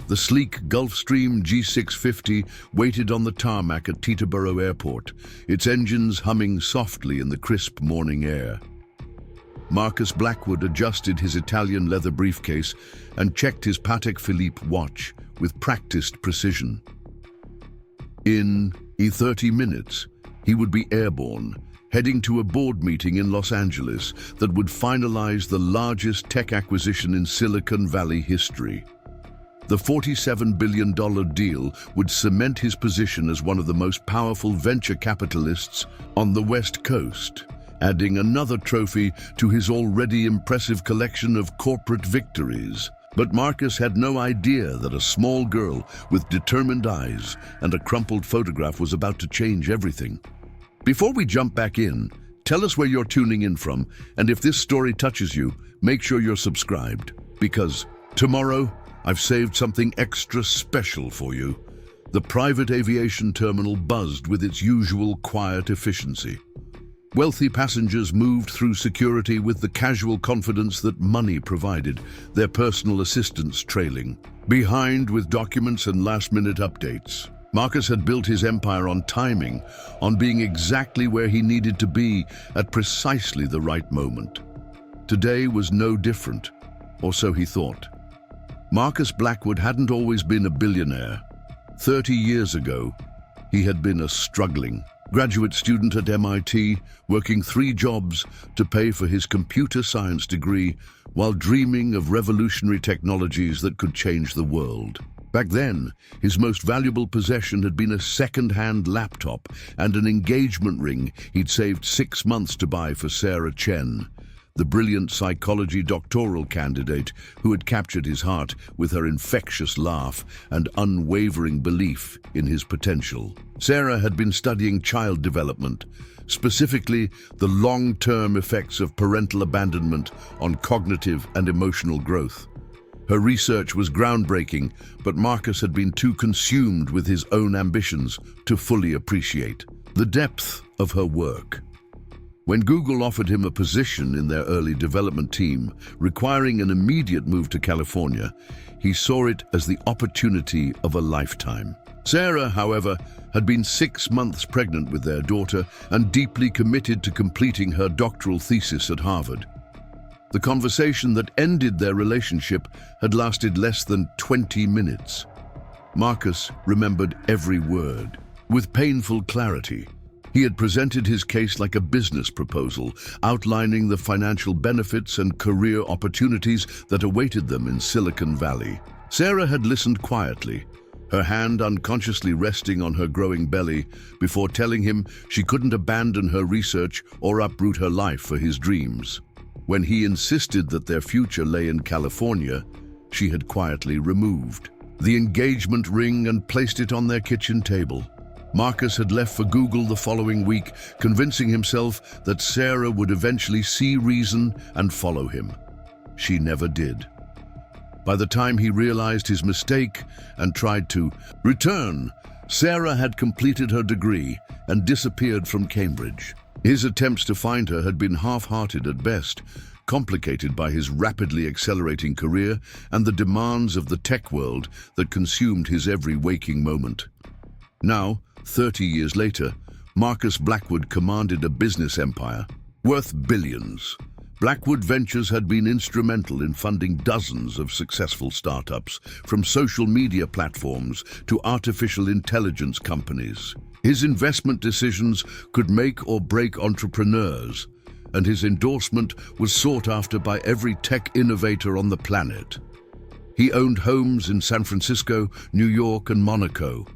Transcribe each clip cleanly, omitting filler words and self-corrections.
The sleek Gulfstream G650 waited on the tarmac at Teterboro Airport, its engines humming softly in the crisp morning air. Marcus Blackwood adjusted his Italian leather briefcase and checked his Patek Philippe watch with practiced precision. In 30 minutes, he would be airborne, heading to a board meeting in Los Angeles that would finalize the largest tech acquisition in Silicon Valley history. The $47 billion deal would cement his position as one of the most powerful venture capitalists on the West Coast, adding another trophy to his already impressive collection of corporate victories. But Marcus had no idea that a small girl with determined eyes and a crumpled photograph was about to change everything. Before we jump back in, tell us where you're tuning in from, and if this story touches you, make sure you're subscribed, because tomorrow, I've saved something extra special for you. The private aviation terminal buzzed with its usual quiet efficiency. Wealthy passengers moved through security with the casual confidence that money provided, their personal assistants trailing behind with documents and last-minute updates. Marcus had built his empire on timing, on being exactly where he needed to be at precisely the right moment. Today was no different, or so he thought. Marcus Blackwood hadn't always been a billionaire. 30 years ago, he had been a struggling graduate student at MIT, working 3 jobs to pay for his computer science degree while dreaming of revolutionary technologies that could change the world. Back then, his most valuable possession had been a second-hand laptop and an engagement ring he'd saved 6 months to buy for Sarah Chen, the brilliant psychology doctoral candidate who had captured his heart with her infectious laugh and unwavering belief in his potential. Sarah had been studying child development, specifically the long-term effects of parental abandonment on cognitive and emotional growth. Her research was groundbreaking, but Marcus had been too consumed with his own ambitions to fully appreciate the depth of her work. When Google offered him a position in their early development team, requiring an immediate move to California, he saw it as the opportunity of a lifetime. Sarah, however, had been 6 months pregnant with their daughter and deeply committed to completing her doctoral thesis at Harvard. The conversation that ended their relationship had lasted less than 20 minutes. Marcus remembered every word with painful clarity. He had presented his case like a business proposal, outlining the financial benefits and career opportunities that awaited them in Silicon Valley. Sarah had listened quietly, her hand unconsciously resting on her growing belly, before telling him she couldn't abandon her research or uproot her life for his dreams. When he insisted that their future lay in California, she had quietly removed the engagement ring and placed it on their kitchen table. Marcus had left for Google the following week, convincing himself that Sarah would eventually see reason and follow him. She never did. By the time he realized his mistake and tried to return, Sarah had completed her degree and disappeared from Cambridge. His attempts to find her had been half-hearted at best, complicated by his rapidly accelerating career and the demands of the tech world that consumed his every waking moment. Now, 30 years later, Marcus Blackwood commanded a business empire worth billions. Blackwood Ventures had been instrumental in funding dozens of successful startups, from social media platforms to artificial intelligence companies. His investment decisions could make or break entrepreneurs, and his endorsement was sought after by every tech innovator on the planet. He owned homes in San Francisco, New York, and Monaco,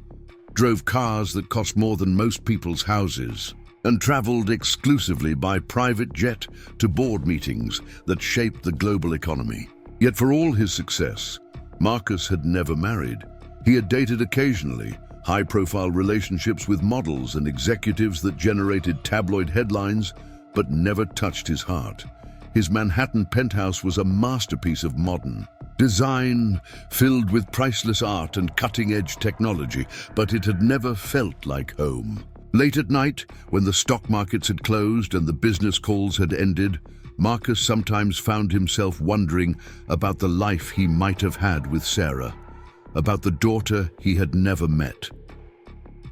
drove cars that cost more than most people's houses, and traveled exclusively by private jet to board meetings that shaped the global economy. Yet for all his success, Marcus had never married. He had dated occasionally, high-profile relationships with models and executives that generated tabloid headlines, but never touched his heart. His Manhattan penthouse was a masterpiece of modern design, filled with priceless art and cutting-edge technology, but it had never felt like home. Late at night, when the stock markets had closed and the business calls had ended, Marcus sometimes found himself wondering about the life he might have had with Sarah. about the daughter he had never met.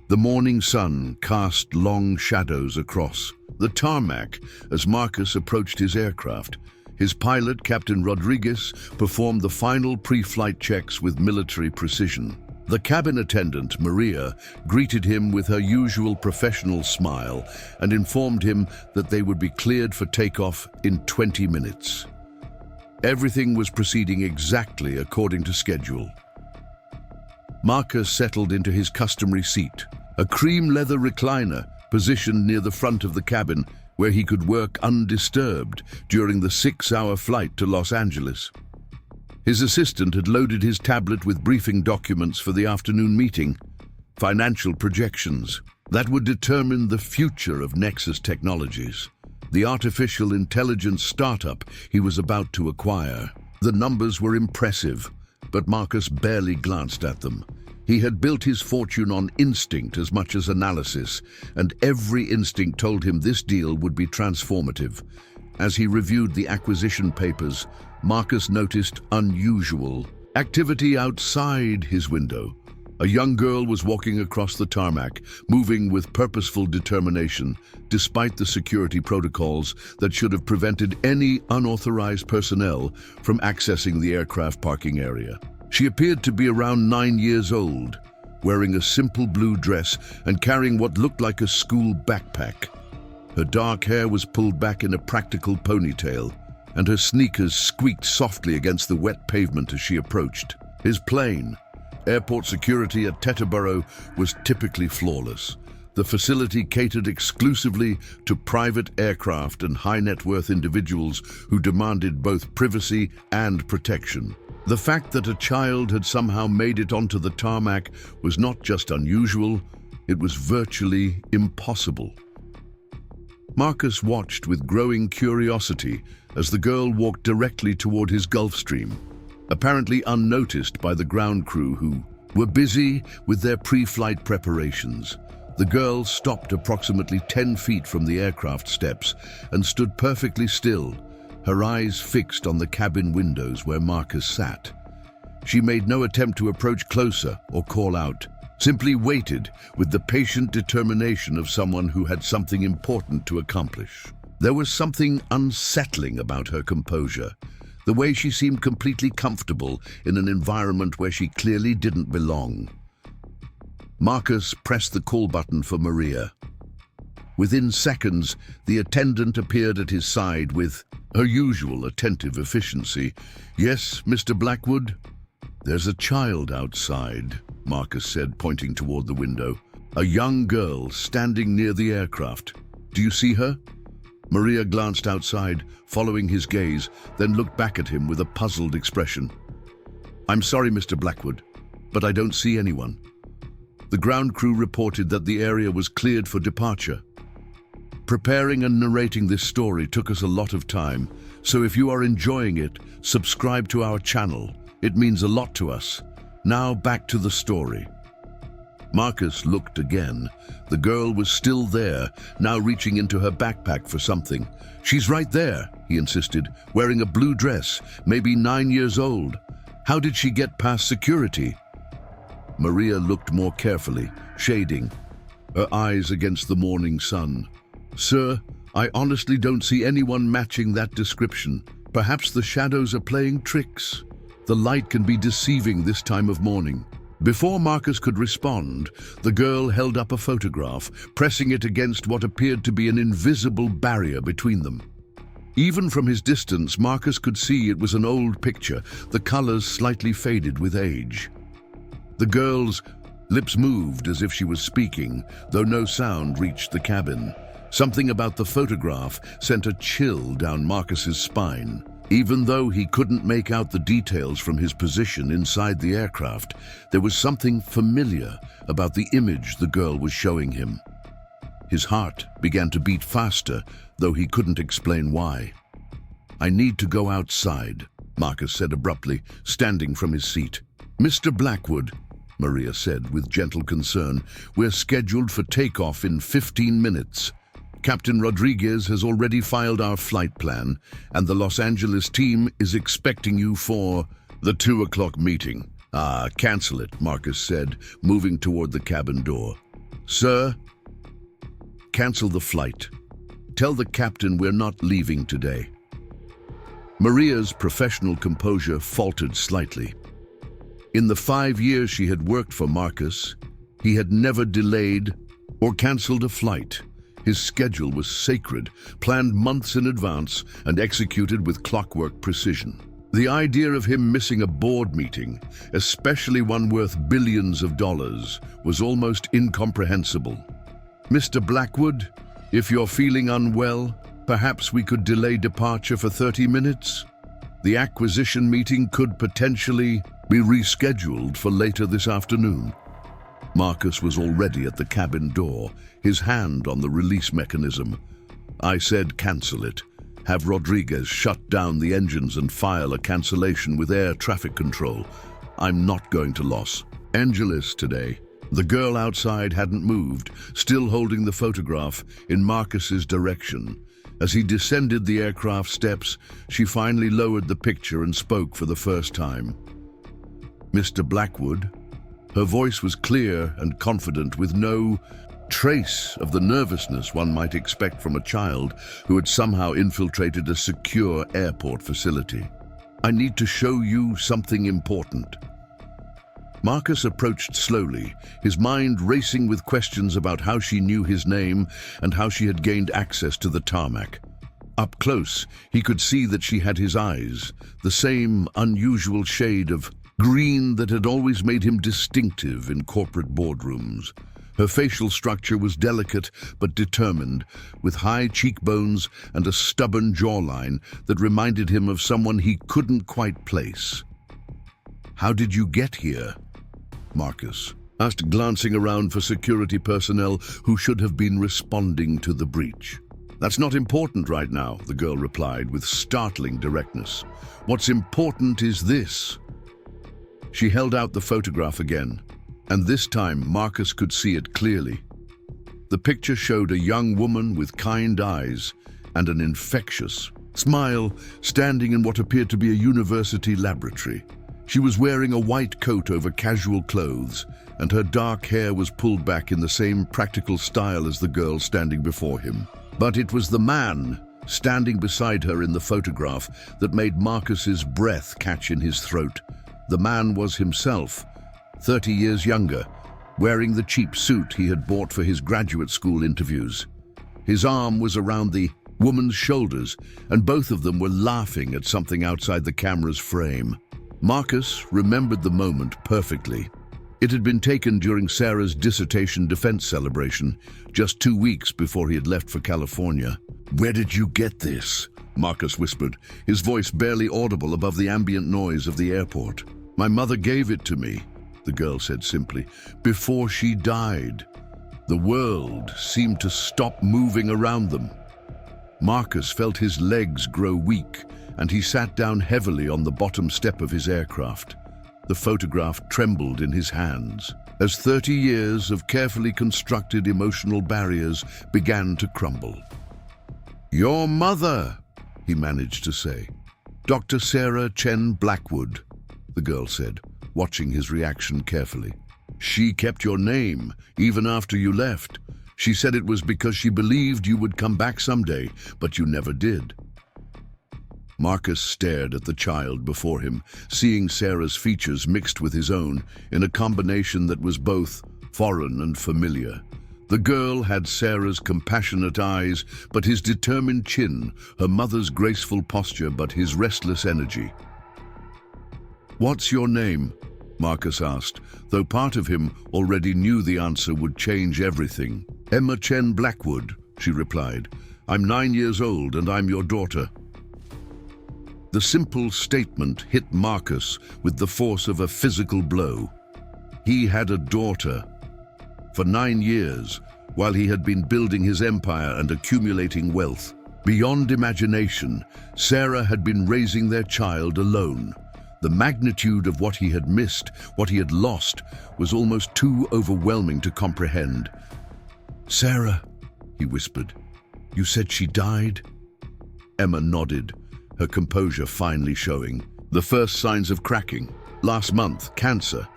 The morning sun cast long shadows across the tarmac as Marcus approached his aircraft. His pilot, Captain Rodriguez, performed the final pre-flight checks with military precision. The cabin attendant, Maria, greeted him with her usual professional smile and informed him that they would be cleared for takeoff in 20 minutes. Everything was proceeding exactly according to schedule. Marcus settled into his customary seat, a cream leather recliner positioned near the front of the cabin where he could work undisturbed during the 6-hour flight to Los Angeles. His assistant had loaded his tablet with briefing documents for the afternoon meeting, financial projections that would determine the future of Nexus Technologies, the artificial intelligence startup he was about to acquire. The numbers were impressive, but Marcus barely glanced at them. He had built his fortune on instinct as much as analysis, and every instinct told him this deal would be transformative. As he reviewed the acquisition papers, Marcus noticed unusual activity outside his window. A young girl was walking across the tarmac, moving with purposeful determination, despite the security protocols that should have prevented any unauthorized personnel from accessing the aircraft parking area. She appeared to be around 9 years old, wearing a simple blue dress and carrying what looked like a school backpack. Her dark hair was pulled back in a practical ponytail, and her sneakers squeaked softly against the wet pavement as she approached. His plane, airport security at Teterboro, was typically flawless. The facility catered exclusively to private aircraft and high-net-worth individuals who demanded both privacy and protection. The fact that a child had somehow made it onto the tarmac was not just unusual, it was virtually impossible. Marcus watched with growing curiosity as the girl walked directly toward his Gulfstream, apparently unnoticed by the ground crew who were busy with their pre-flight preparations. The girl stopped approximately 10 feet from the aircraft steps and stood perfectly still, her eyes fixed on the cabin windows where Marcus sat. She made no attempt to approach closer or call out, simply waited with the patient determination of someone who had something important to accomplish. There was something unsettling about her composure, the way she seemed completely comfortable in an environment where she clearly didn't belong. Marcus pressed the call button for Maria. Within seconds, the attendant appeared at his side with her usual attentive efficiency. "Yes, Mr. Blackwood?" "There's a child outside," Marcus said, pointing toward the window. "A young girl standing near the aircraft. Do you see her?" Maria glanced outside, following his gaze, then looked back at him with a puzzled expression. "I'm sorry, Mr. Blackwood, but I don't see anyone." The ground crew reported that the area was cleared for departure. Preparing and narrating this story took us a lot of time, so if you are enjoying it, subscribe to our channel. It means a lot to us. Now back to the story. Marcus looked again. The girl was still there, now reaching into her backpack for something. "She's right there," he insisted, "wearing a blue dress, maybe 9 years old. How did she get past security?" Maria looked more carefully, shading, her eyes against the morning sun. "Sir, I honestly don't see anyone matching that description. Perhaps the shadows are playing tricks. The light can be deceiving this time of morning." Before Marcus could respond, the girl held up a photograph, pressing it against what appeared to be an invisible barrier between them. Even from his distance, Marcus could see it was an old picture, the colors slightly faded with age. The girl's lips moved as if she was speaking, though no sound reached the cabin. Something about the photograph sent a chill down Marcus's spine. Even though he couldn't make out the details from his position inside the aircraft, there was something familiar about the image the girl was showing him. His heart began to beat faster, though he couldn't explain why. "I need to go outside," Marcus said abruptly, standing from his seat. "Mr. Blackwood," Maria said with gentle concern, "we're scheduled for takeoff in 15 minutes. Captain Rodriguez has already filed our flight plan, and the Los Angeles team is expecting you for the 2 o'clock meeting." "Ah, cancel it," Marcus said, moving toward the cabin door. "Sir, cancel the flight. Tell the captain we're not leaving today." Maria's professional composure faltered slightly. In the 5 years she had worked for Marcus, he had never delayed or cancelled a flight. His schedule was sacred, planned months in advance and executed with clockwork precision. The idea of him missing a board meeting, especially one worth billions of dollars, was almost incomprehensible. "Mr. Blackwood, if you're feeling unwell, perhaps we could delay departure for 30 minutes? The acquisition meeting could potentially be rescheduled for later this afternoon." Marcus was already at the cabin door, his hand on the release mechanism. "I said cancel it. Have Rodriguez shut down the engines and file a cancellation with air traffic control. I'm not going to Los Angeles today." The girl outside hadn't moved, still holding the photograph in Marcus's direction. As he descended the aircraft steps, she finally lowered the picture and spoke for the first time. "Mr. Blackwood." Her voice was clear and confident, with no trace of the nervousness one might expect from a child who had somehow infiltrated a secure airport facility. "I need to show you something important." Marcus approached slowly, his mind racing with questions about how she knew his name and how she had gained access to the tarmac. Up close, he could see that she had his eyes, the same unusual shade of green that had always made him distinctive in corporate boardrooms. Her facial structure was delicate but determined, with high cheekbones and a stubborn jawline that reminded him of someone he couldn't quite place. "How did you get here?" Marcus asked, glancing around for security personnel who should have been responding to the breach. "That's not important right now," the girl replied with startling directness. "What's important is this." She held out the photograph again, and this time Marcus could see it clearly. The picture showed a young woman with kind eyes and an infectious smile standing in what appeared to be a university laboratory. She was wearing a white coat over casual clothes, and her dark hair was pulled back in the same practical style as the girl standing before him. But it was the man standing beside her in the photograph that made Marcus's breath catch in his throat. The man was himself, 30 years younger, wearing the cheap suit he had bought for his graduate school interviews. His arm was around the woman's shoulders, and both of them were laughing at something outside the camera's frame. Marcus remembered the moment perfectly. It had been taken during Sarah's dissertation defense celebration, just 2 weeks before he had left for California. "Where did you get this?" Marcus whispered, his voice barely audible above the ambient noise of the airport. "My mother gave it to me," the girl said simply, "before she died." The world seemed to stop moving around them. Marcus felt his legs grow weak, and he sat down heavily on the bottom step of his aircraft. The photograph trembled in his hands as 30 years of carefully constructed emotional barriers began to crumble. "Your mother," he managed to say. "Dr. Sarah Chen Blackwood," the girl said, watching his reaction carefully. "She kept your name even after you left. She said it was because she believed you would come back someday, but you never did." Marcus stared at the child before him, seeing Sarah's features mixed with his own in a combination that was both foreign and familiar. The girl had Sarah's compassionate eyes, but his determined chin, her mother's graceful posture, but his restless energy. "What's your name?" Marcus asked, though part of him already knew the answer would change everything. "Emma Chen Blackwood," she replied. "I'm 9 years old and I'm your daughter." The simple statement hit Marcus with the force of a physical blow. He had a daughter. For 9 years, while he had been building his empire and accumulating wealth, beyond imagination, Sarah had been raising their child alone. The magnitude of what he had missed, what he had lost, was almost too overwhelming to comprehend. "Sarah," he whispered, "you said she died?" Emma nodded, her composure finally showing. The first signs of cracking. Last month, cancer.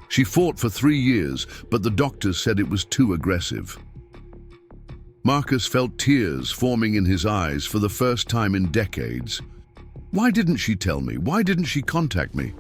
She fought for 3 years, but the doctors said it was too aggressive. Marcus felt tears forming in his eyes for the first time in decades. Why didn't she tell me? Why didn't she contact me?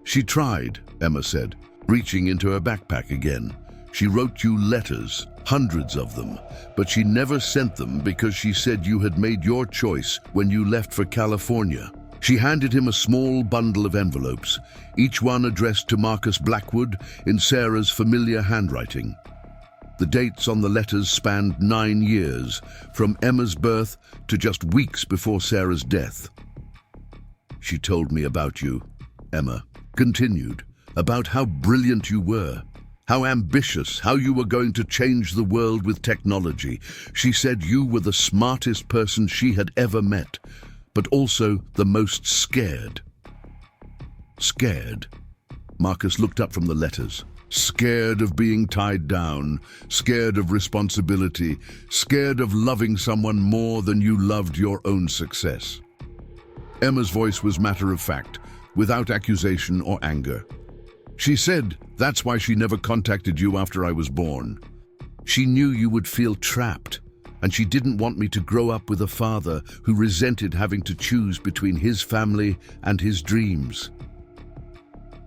She tried, Emma said, reaching into her backpack again. She wrote you letters, hundreds of them, but she never sent them because she said you had made your choice when you left for California. She handed him a small bundle of envelopes, each one addressed to Marcus Blackwood in Sarah's familiar handwriting. The dates on the letters spanned 9 years, from Emma's birth to just weeks before Sarah's death. She told me about you, Emma continued, about how brilliant you were, how ambitious, how you were going to change the world with technology. She said you were the smartest person she had ever met, but also the most scared. Scared? Marcus looked up from the letters. Scared of being tied down, scared of responsibility, scared of loving someone more than you loved your own success. Emma's voice was matter-of-fact, without accusation or anger. She said that's why she never contacted you after I was born. She knew you would feel trapped, and she didn't want me to grow up with a father who resented having to choose between his family and his dreams.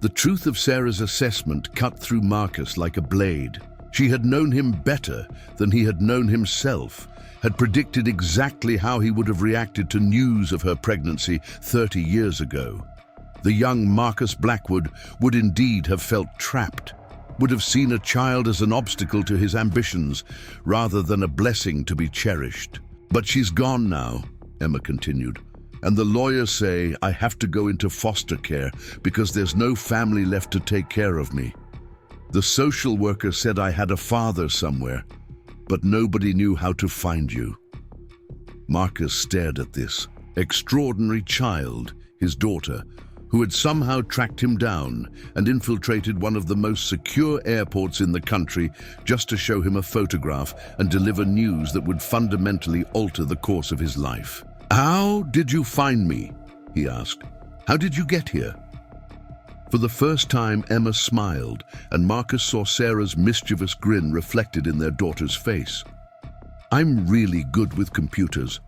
The truth of Sarah's assessment cut through Marcus like a blade. She had known him better than he had known himself, had predicted exactly how he would have reacted to news of her pregnancy 30 years ago. The young Marcus Blackwood would indeed have felt trapped, would have seen a child as an obstacle to his ambitions rather than a blessing to be cherished. But she's gone now, Emma continued, and the lawyers say I have to go into foster care because there's no family left to take care of me. The social worker said I had a father somewhere, but nobody knew how to find you. Marcus stared at this extraordinary child, his daughter, who had somehow tracked him down and infiltrated one of the most secure airports in the country just to show him a photograph and deliver news that would fundamentally alter the course of his life. How did you find me? He asked. How did you get here? For the first time, Emma smiled, and Marcus saw Sarah's mischievous grin reflected in their daughter's face. I'm really good with computers.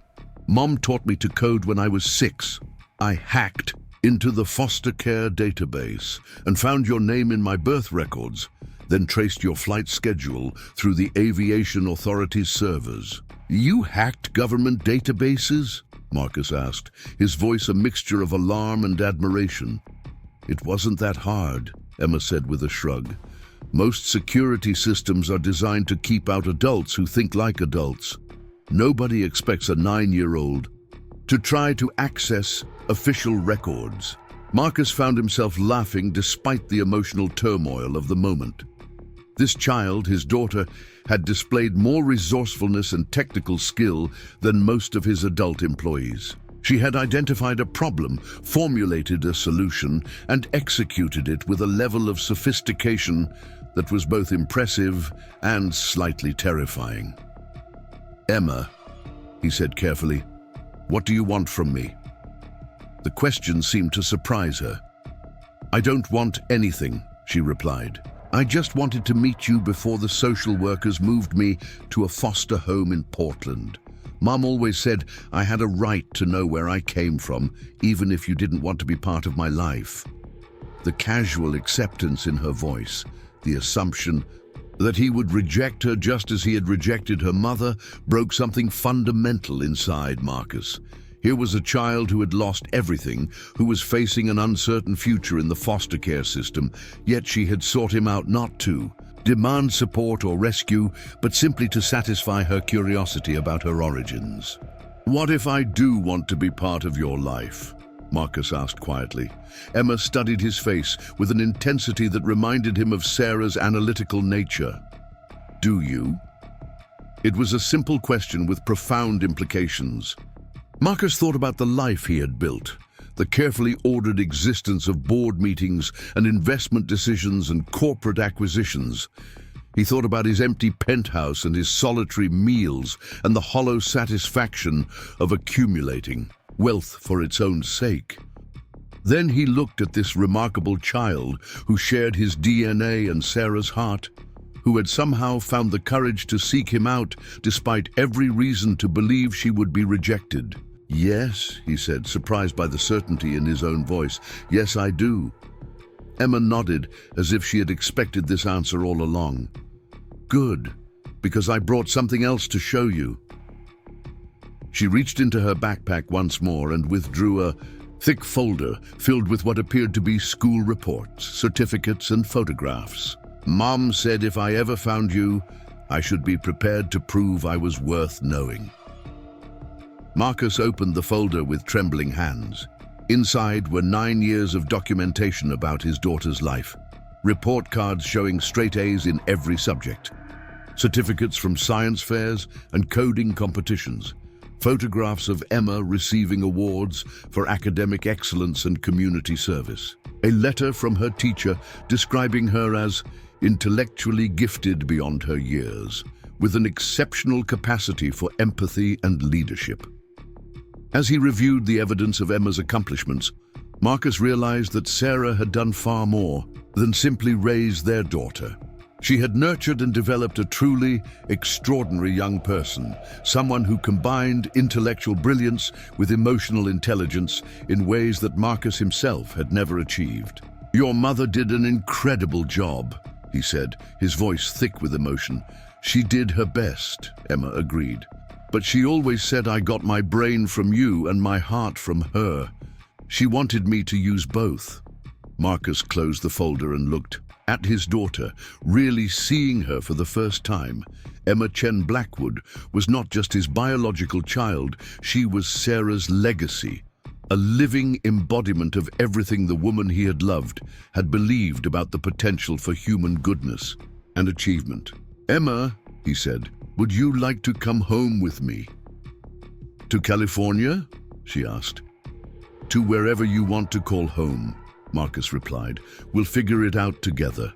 Mom taught me to code when I was 6. I hacked into the foster care database and found your name in my birth records, then traced your flight schedule through the Aviation Authority's servers. You hacked government databases? Marcus asked, his voice a mixture of alarm and admiration. It wasn't that hard, Emma said with a shrug. Most security systems are designed to keep out adults who think like adults. Nobody expects a 9-year-old to try to access official records. Marcus found himself laughing despite the emotional turmoil of the moment. This child, his daughter, had displayed more resourcefulness and technical skill than most of his adult employees. She had identified a problem, formulated a solution, and executed it with a level of sophistication that was both impressive and slightly terrifying. Emma, he said carefully, what do you want from me? The question seemed to surprise her. I don't want anything, she replied. I just wanted to meet you before the social workers moved me to a foster home in Portland. Mom always said I had a right to know where I came from, even if you didn't want to be part of my life. The casual acceptance in her voice, the assumption that he would reject her just as he had rejected her mother, broke something fundamental inside Marcus. Here was a child who had lost everything, who was facing an uncertain future in the foster care system, yet she had sought him out not to demand support or rescue, but simply to satisfy her curiosity about her origins. What if I do want to be part of your life? Marcus asked quietly. Emma studied his face with an intensity that reminded him of Sarah's analytical nature. Do you? It was a simple question with profound implications. Marcus thought about the life he had built, the carefully ordered existence of board meetings and investment decisions and corporate acquisitions. He thought about his empty penthouse and his solitary meals and the hollow satisfaction of accumulating wealth for its own sake. Then he looked at this remarkable child who shared his DNA and Sarah's heart, who had somehow found the courage to seek him out despite every reason to believe she would be rejected. "Yes," he said, surprised by the certainty in his own voice. "Yes, I do." Emma nodded as if she had expected this answer all along. "Good, because I brought something else to show you." She reached into her backpack once more and withdrew a thick folder filled with what appeared to be school reports, certificates, and photographs. "Mom said if I ever found you, I should be prepared to prove I was worth knowing." Marcus opened the folder with trembling hands. Inside were 9 years of documentation about his daughter's life. Report cards showing straight A's in every subject. Certificates from science fairs and coding competitions. Photographs of Emma receiving awards for academic excellence and community service. A letter from her teacher describing her as intellectually gifted beyond her years, with an exceptional capacity for empathy and leadership. As he reviewed the evidence of Emma's accomplishments, Marcus realized that Sarah had done far more than simply raise their daughter. She had nurtured and developed a truly extraordinary young person, someone who combined intellectual brilliance with emotional intelligence in ways that Marcus himself had never achieved. "Your mother did an incredible job," he said, his voice thick with emotion. "She did her best," Emma agreed. "But she always said I got my brain from you and my heart from her. She wanted me to use both." Marcus closed the folder and looked at his daughter, really seeing her for the first time. Emma Chen Blackwood was not just his biological child, she was Sarah's legacy, a living embodiment of everything the woman he had loved had believed about the potential for human goodness and achievement. "Emma," he said, "would you like to come home with me?" "To California?" she asked. "To wherever you want to call home," Marcus replied. "We'll figure it out together."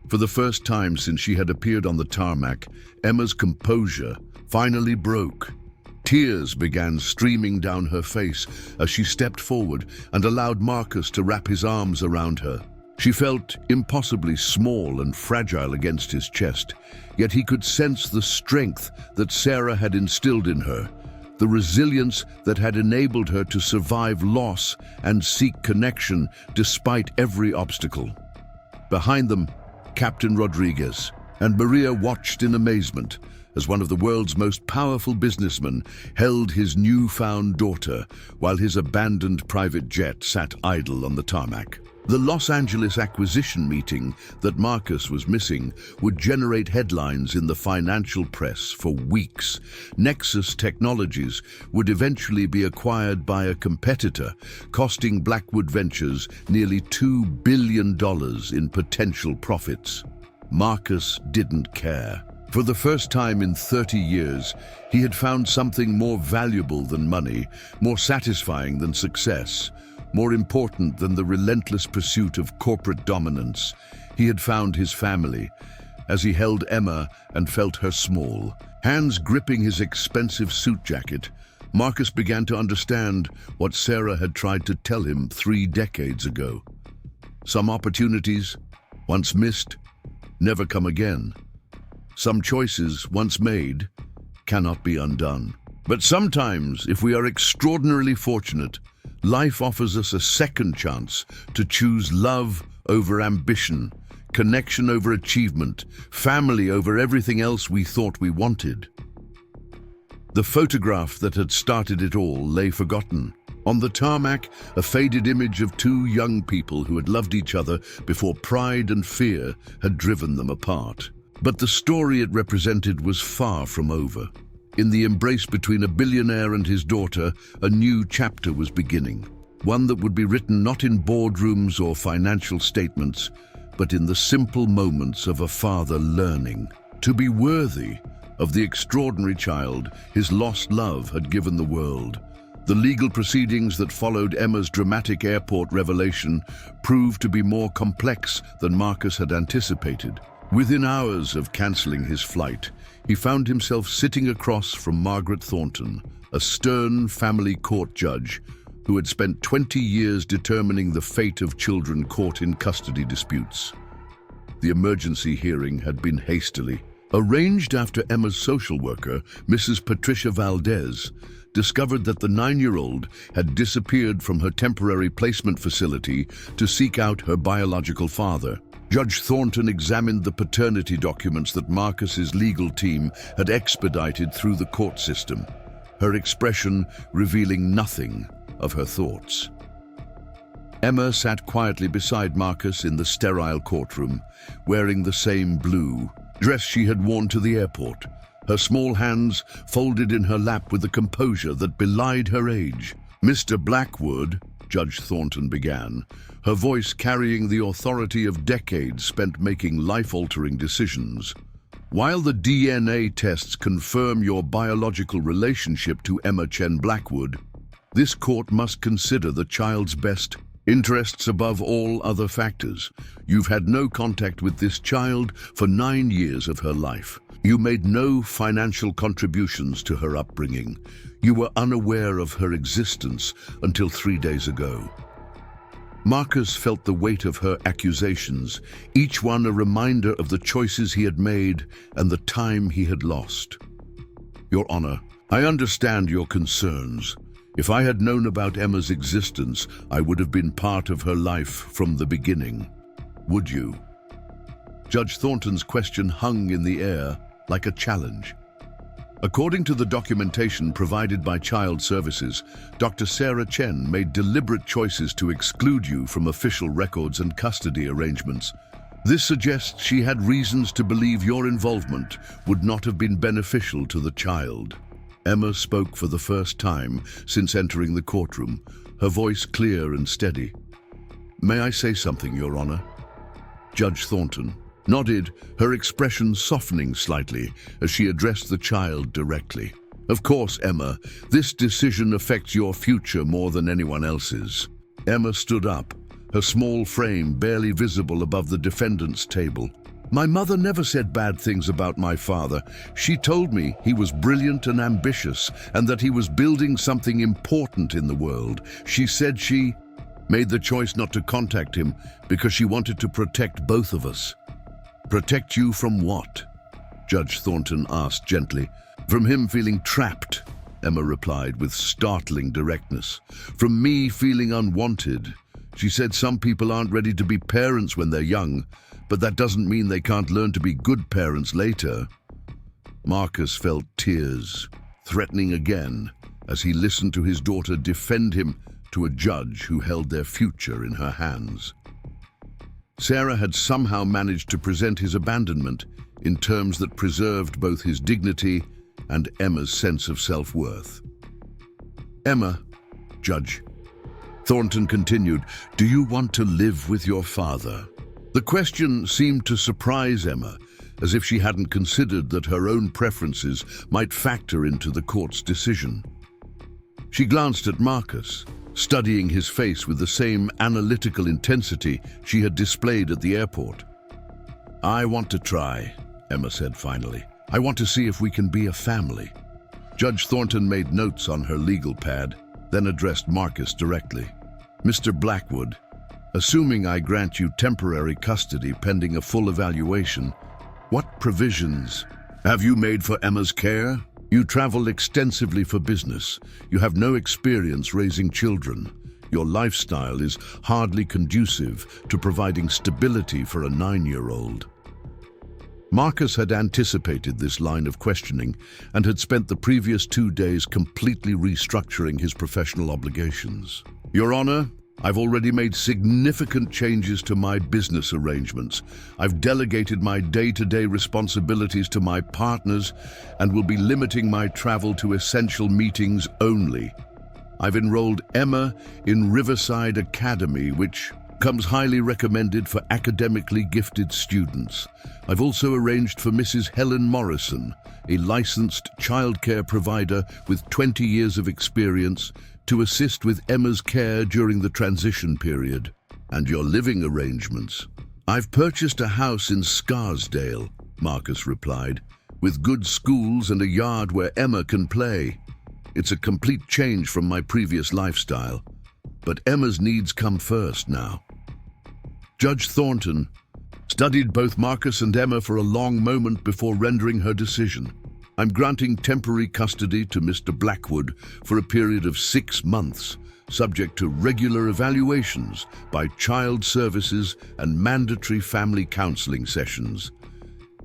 For the first time since she had appeared on the tarmac, Emma's composure finally broke. Tears began streaming down her face as she stepped forward and allowed Marcus to wrap his arms around her. She felt impossibly small and fragile against his chest, yet he could sense the strength that Sarah had instilled in her, the resilience that had enabled her to survive loss and seek connection despite every obstacle. Behind them, Captain Rodriguez and Maria watched in amazement as one of the world's most powerful businessmen held his newfound daughter while his abandoned private jet sat idle on the tarmac. The Los Angeles acquisition meeting that Marcus was missing would generate headlines in the financial press for weeks. Nexus Technologies would eventually be acquired by a competitor, costing Blackwood Ventures nearly $2 billion in potential profits. Marcus didn't care. For the first time in 30 years, he had found something more valuable than money, more satisfying than success, more important than the relentless pursuit of corporate dominance. He had found his family. As he held Emma and felt her small, hands gripping his expensive suit jacket, Marcus began to understand what Sarah had tried to tell him 3 decades ago. Some opportunities, once missed, never come again. Some choices, once made, cannot be undone. But sometimes, if we are extraordinarily fortunate, life offers us a second chance to choose love over ambition, connection over achievement, family over everything else we thought we wanted. The photograph that had started it all lay forgotten. On the tarmac, a faded image of 2 young people who had loved each other before pride and fear had driven them apart. But the story it represented was far from over. In the embrace between a billionaire and his daughter, a new chapter was beginning. One that would be written not in boardrooms or financial statements, but in the simple moments of a father learning to be worthy of the extraordinary child his lost love had given the world. The legal proceedings that followed Emma's dramatic airport revelation proved to be more complex than Marcus had anticipated. Within hours of cancelling his flight, he found himself sitting across from Margaret Thornton, a stern family court judge who had spent 20 years determining the fate of children caught in custody disputes. The emergency hearing had been hastily arranged after Emma's social worker, Mrs. Patricia Valdez, discovered that the 9-year-old had disappeared from her temporary placement facility to seek out her biological father. Judge Thornton examined the paternity documents that Marcus's legal team had expedited through the court system, her expression revealing nothing of her thoughts. Emma sat quietly beside Marcus in the sterile courtroom, wearing the same blue dress she had worn to the airport, her small hands folded in her lap with a composure that belied her age. "Mr. Blackwood," Judge Thornton began, her voice carrying the authority of decades spent making life-altering decisions. "While the DNA tests confirm your biological relationship to Emma Chen Blackwood, this court must consider the child's best interests above all other factors. You've had no contact with this child for 9 years of her life. You made no financial contributions to her upbringing. You were unaware of her existence until 3 days ago." Marcus felt the weight of her accusations, each one a reminder of the choices he had made and the time he had lost. "Your Honor, I understand your concerns. If I had known about Emma's existence, I would have been part of her life from the beginning. Would you?" Judge Thornton's question hung in the air like a challenge. According to the documentation provided by Child Services, Dr. Sarah Chen made deliberate choices to exclude you from official records and custody arrangements. This suggests she had reasons to believe your involvement would not have been beneficial to the child. Emma spoke for the first time since entering the courtroom, her voice clear and steady. "May I say something, Your Honor?" Judge Thornton nodded, her expression softening slightly as she addressed the child directly. "Of course, Emma, this decision affects your future more than anyone else's." Emma stood up, her small frame barely visible above the defendant's table. "My mother never said bad things about my father. She told me he was brilliant and ambitious and that he was building something important in the world. She said she made the choice not to contact him because she wanted to protect both of us." "Protect you from what?" Judge Thornton asked gently. "From him feeling trapped," Emma replied with startling directness. "From me feeling unwanted. She said some people aren't ready to be parents when they're young, but that doesn't mean they can't learn to be good parents later." Marcus felt tears, threatening again, as he listened to his daughter defend him to a judge who held their future in her hands. Sarah had somehow managed to present his abandonment in terms that preserved both his dignity and Emma's sense of self-worth. "Emma," Judge Thornton continued, "do you want to live with your father?" The question seemed to surprise Emma, as if she hadn't considered that her own preferences might factor into the court's decision. She glanced at Marcus, studying his face with the same analytical intensity she had displayed at the airport. "I want to try," Emma said finally. "I want to see if we can be a family." Judge Thornton made notes on her legal pad, then addressed Marcus directly. "Mr. Blackwood, assuming I grant you temporary custody pending a full evaluation, what provisions have you made for Emma's care? You travel extensively for business. You have no experience raising children. Your lifestyle is hardly conducive to providing stability for a 9-year-old. Marcus had anticipated this line of questioning and had spent the previous 2 days completely restructuring his professional obligations. "Your Honor, I've already made significant changes to my business arrangements. I've delegated my day-to-day responsibilities to my partners and will be limiting my travel to essential meetings only. I've enrolled Emma in Riverside Academy, which comes highly recommended for academically gifted students. I've also arranged for Mrs. Helen Morrison, a licensed childcare provider with 20 years of experience, to assist with Emma's care during the transition period. And your living arrangements. I've purchased a house in Scarsdale," Marcus replied, "with good schools and a yard where Emma can play. It's a complete change from my previous lifestyle. but Emma's needs come first now. Judge Thornton studied both Marcus and Emma for a long moment before rendering her decision. I'm granting temporary custody to Mr. Blackwood for a period of 6 months, subject to regular evaluations by child services and mandatory family counseling sessions.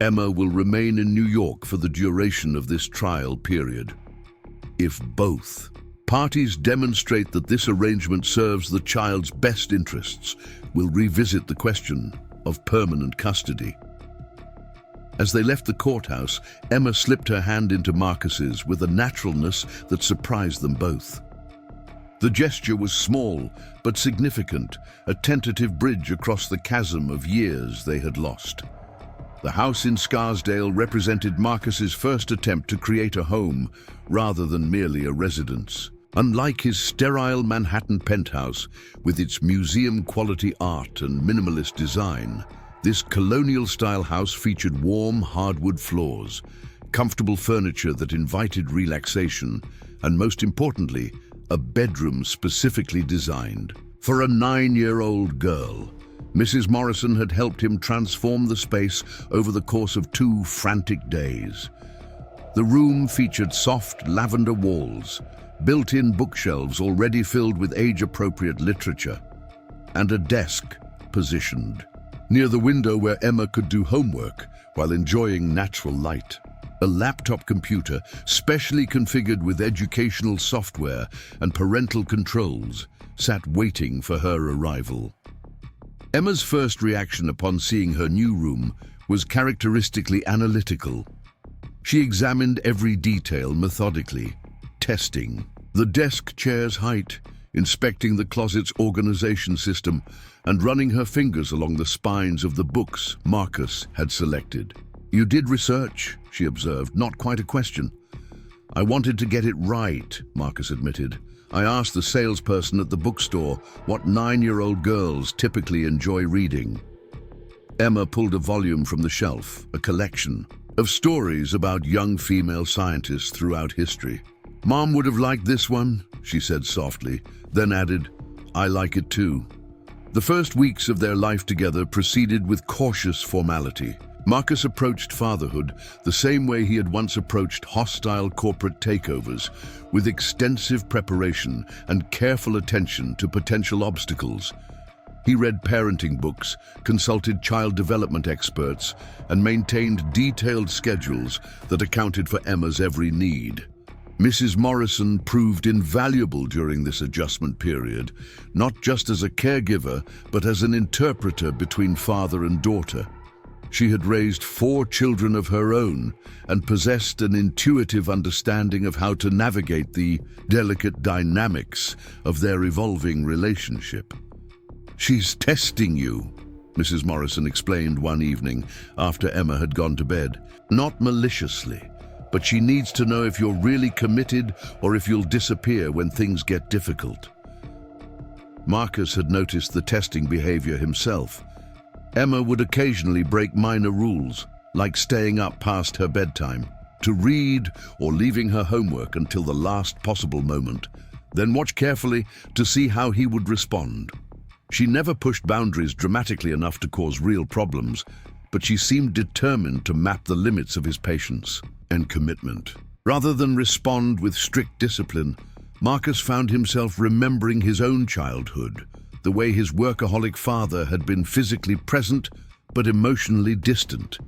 Emma will remain in New York for the duration of this trial period. If both parties demonstrate that this arrangement serves the child's best interests, we'll revisit the question of permanent custody. As they left the courthouse, Emma slipped her hand into Marcus's with a naturalness that surprised them both. The gesture was small but significant, a tentative bridge across the chasm of years they had lost. The house in Scarsdale represented Marcus's first attempt to create a home rather than merely a residence. Unlike his sterile Manhattan penthouse with its museum-quality art and minimalist design, this colonial-style house featured warm hardwood floors, comfortable furniture that invited relaxation, and most importantly, a bedroom specifically designed for a 9-year-old girl. Mrs. Morrison had helped him transform the space over the course of 2 frantic days. The room featured soft lavender walls, built-in bookshelves already filled with age-appropriate literature, and a desk positioned near the window where Emma could do homework while enjoying natural light. A laptop computer, specially configured with educational software and parental controls, sat waiting for her arrival. Emma's first reaction upon seeing her new room was characteristically analytical. She examined every detail methodically, testing the desk chair's height, inspecting the closet's organization system, and running her fingers along the spines of the books Marcus had selected. "You did research," she observed, "not quite a question." "I wanted to get it right," Marcus admitted. "I asked the salesperson at the bookstore what 9-year-old girls typically enjoy reading." Emma pulled a volume from the shelf, a collection of stories about young female scientists throughout history. "Mom would have liked this one," she said softly, then added, "I like it too." The first weeks of their life together proceeded with cautious formality. Marcus approached fatherhood the same way he had once approached hostile corporate takeovers, with extensive preparation and careful attention to potential obstacles. He read parenting books, consulted child development experts, and maintained detailed schedules that accounted for Emma's every need. Mrs. Morrison proved invaluable during this adjustment period, not just as a caregiver, but as an interpreter between father and daughter. She had raised 4 children of her own and possessed an intuitive understanding of how to navigate the delicate dynamics of their evolving relationship. "She's testing you," Mrs. Morrison explained one evening after Emma had gone to bed. "Not maliciously, but she needs to know if you're really committed or if you'll disappear when things get difficult." Marcus had noticed the testing behavior himself. Emma would occasionally break minor rules, like staying up past her bedtime, to read or leaving her homework until the last possible moment, then watch carefully to see how he would respond. She never pushed boundaries dramatically enough to cause real problems, but she seemed determined to map the limits of his patience and commitment. Rather than respond with strict discipline, Marcus found himself remembering his own childhood, the way his workaholic father had been physically present but emotionally distant.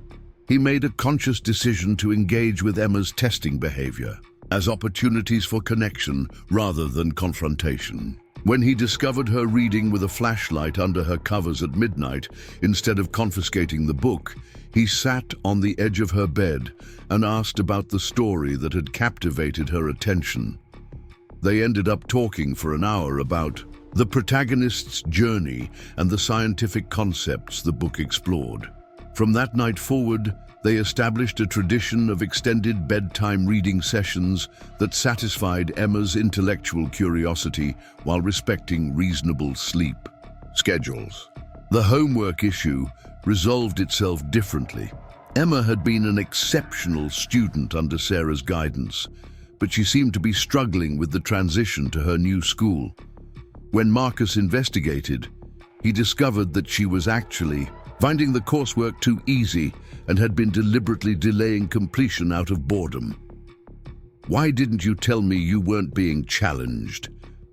He made a conscious decision to engage with Emma's testing behavior as opportunities for connection rather than confrontation. When he discovered her reading with a flashlight under her covers at midnight, instead of confiscating the book, he sat on the edge of her bed and asked about the story that had captivated her attention. They ended up talking for an hour about the protagonist's journey and the scientific concepts the book explored. From that night forward, they established a tradition of extended bedtime reading sessions that satisfied Emma's intellectual curiosity while respecting reasonable sleep schedules. The homework issue resolved itself differently. Emma had been an exceptional student under Sarah's guidance, but she seemed to be struggling with the transition to her new school. When Marcus investigated, he discovered that she was actually finding the coursework too easy and had been deliberately delaying completion out of boredom. "Why didn't you tell me you weren't being challenged?"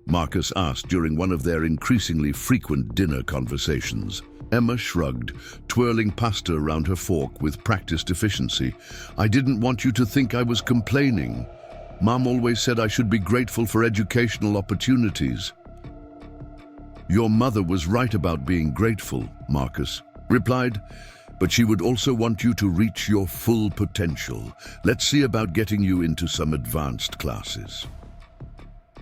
Marcus asked during one of their increasingly frequent dinner conversations. Emma shrugged, twirling pasta around her fork with practiced efficiency. "I didn't want you to think I was complaining. Mom always said I should be grateful for educational opportunities." "Your mother was right about being grateful," Marcus replied, "but she would also want you to reach your full potential. Let's see about getting you into some advanced classes."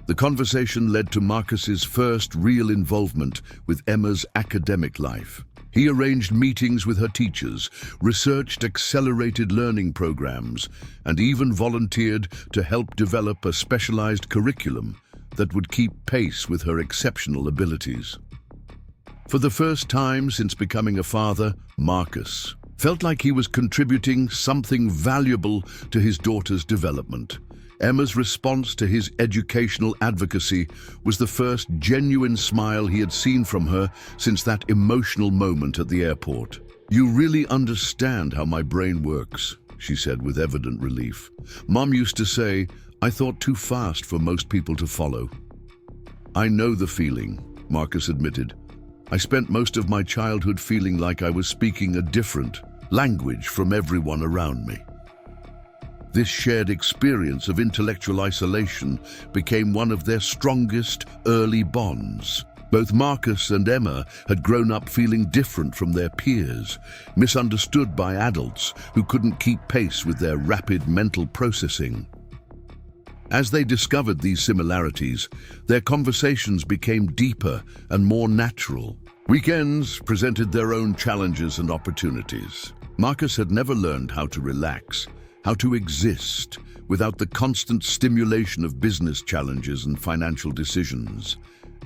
The conversation led to Marcus's first real involvement with Emma's academic life. He arranged meetings with her teachers, researched accelerated learning programs, and even volunteered to help develop a specialized curriculum that would keep pace with her exceptional abilities. For the first time since becoming a father, Marcus felt like he was contributing something valuable to his daughter's development. Emma's response to his educational advocacy was the first genuine smile he had seen from her since that emotional moment at the airport. "You really understand how my brain works," she said with evident relief. "Mom used to say, I thought too fast for most people to follow." "I know the feeling," Marcus admitted. "I spent most of my childhood feeling like I was speaking a different language from everyone around me." This shared experience of intellectual isolation became one of their strongest early bonds. Both Marcus and Emma had grown up feeling different from their peers, misunderstood by adults who couldn't keep pace with their rapid mental processing. As they discovered these similarities, their conversations became deeper and more natural. Weekends presented their own challenges and opportunities. Marcus had never learned how to relax, how to exist, without the constant stimulation of business challenges and financial decisions.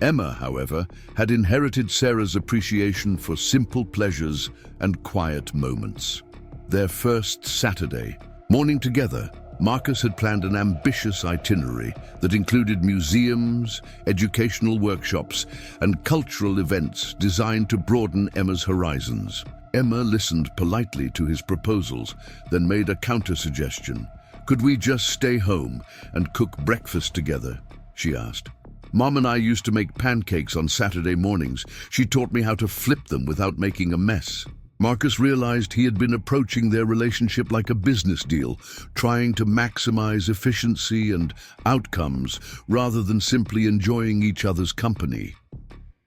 Emma, however, had inherited Sarah's appreciation for simple pleasures and quiet moments. Their first Saturday morning together, Marcus had planned an ambitious itinerary that included museums, educational workshops, and cultural events designed to broaden Emma's horizons. Emma listened politely to his proposals, then made a counter-suggestion. "Could we just stay home and cook breakfast together?" she asked. "Mom and I used to make pancakes on Saturday mornings. She taught me how to flip them without making a mess." Marcus realized he had been approaching their relationship like a business deal, trying to maximize efficiency and outcomes rather than simply enjoying each other's company.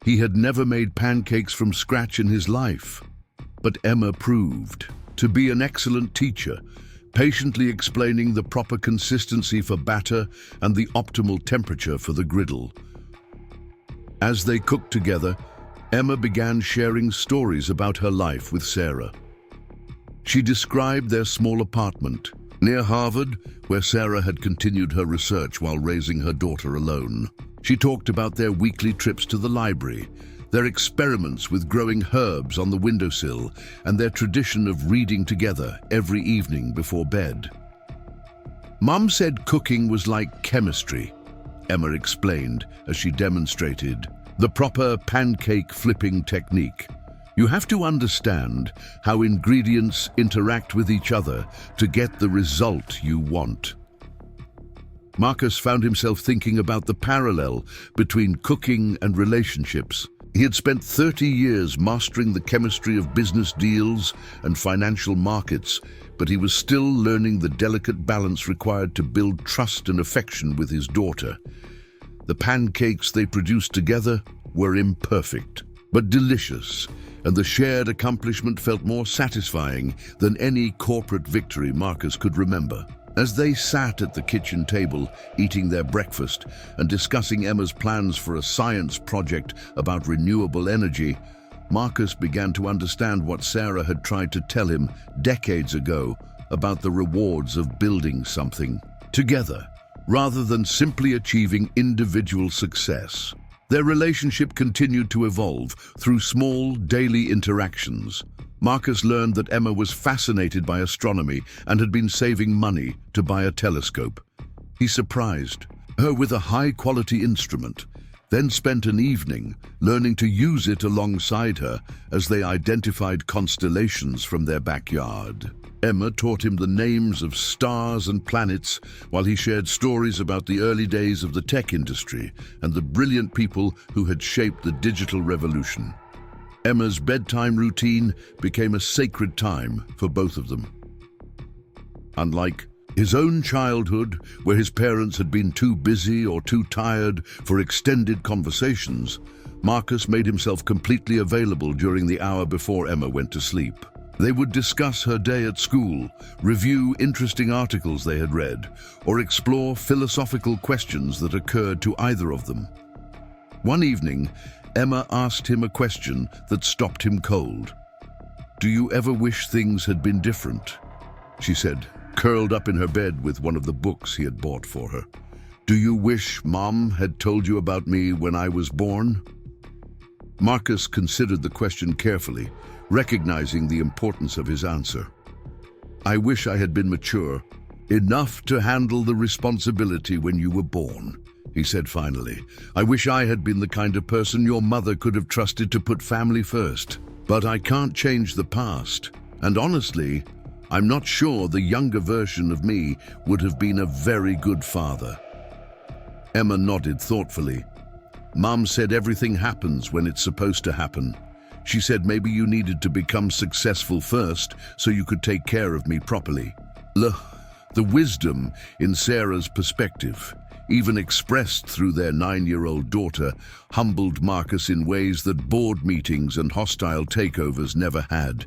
He had never made pancakes from scratch in his life. But Emma proved to be an excellent teacher, patiently explaining the proper consistency for batter and the optimal temperature for the griddle. As they cooked together, Emma began sharing stories about her life with Sarah. She described their small apartment near Harvard, where Sarah had continued her research while raising her daughter alone. She talked about their weekly trips to the library, their experiments with growing herbs on the windowsill, and their tradition of reading together every evening before bed. "Mom said cooking was like chemistry," Emma explained as she demonstrated the proper pancake flipping technique. "You have to understand how ingredients interact with each other to get the result you want." Marcus found himself thinking about the parallel between cooking and relationships. He had spent 30 years mastering the chemistry of business deals and financial markets, but he was still learning the delicate balance required to build trust and affection with his daughter. The pancakes they produced together were imperfect, but delicious, and the shared accomplishment felt more satisfying than any corporate victory Marcus could remember. As they sat at the kitchen table, eating their breakfast and discussing Emma's plans for a science project about renewable energy, Marcus began to understand what Sarah had tried to tell him decades ago about the rewards of building something together, rather than simply achieving individual success. Their relationship continued to evolve through small, daily interactions. Marcus learned that Emma was fascinated by astronomy and had been saving money to buy a telescope. He surprised her with a high-quality instrument, then spent an evening learning to use it alongside her as they identified constellations from their backyard. Emma taught him the names of stars and planets while he shared stories about the early days of the tech industry and the brilliant people who had shaped the digital revolution. Emma's bedtime routine became a sacred time for both of them. Unlike his own childhood, where his parents had been too busy or too tired for extended conversations, Marcus made himself completely available during the hour before Emma went to sleep. They would discuss her day at school, review interesting articles they had read, or explore philosophical questions that occurred to either of them. One evening, Emma asked him a question that stopped him cold. "Do you ever wish things had been different?" she said, curled up in her bed with one of the books he had bought for her. "Do you wish Mom had told you about me when I was born?" Marcus considered the question carefully, recognizing the importance of his answer. "I wish I had been mature enough to handle the responsibility when you were born," he said finally. "I wish I had been the kind of person your mother could have trusted to put family first. But I can't change the past, and honestly, I'm not sure the younger version of me would have been a very good father." Emma nodded thoughtfully. "Mom said everything happens when it's supposed to happen. She said maybe you needed to become successful first so you could take care of me properly." The wisdom in Sarah's perspective, even expressed through their 9-year-old daughter, humbled Marcus in ways that board meetings and hostile takeovers never had.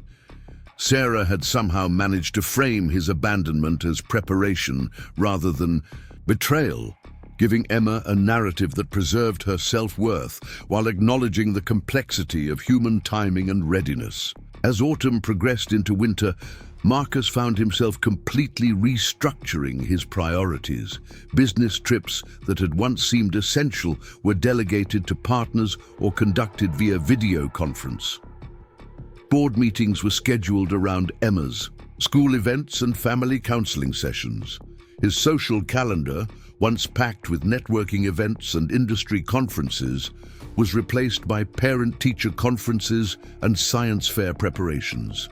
Sarah had somehow managed to frame his abandonment as preparation rather than betrayal, giving Emma a narrative that preserved her self-worth while acknowledging the complexity of human timing and readiness. As autumn progressed into winter, Marcus found himself completely restructuring his priorities. Business trips that had once seemed essential were delegated to partners or conducted via video conference. Board meetings were scheduled around Emma's, school events and family counseling sessions. His social calendar, once packed with networking events and industry conferences, was replaced by parent-teacher conferences and science fair preparations.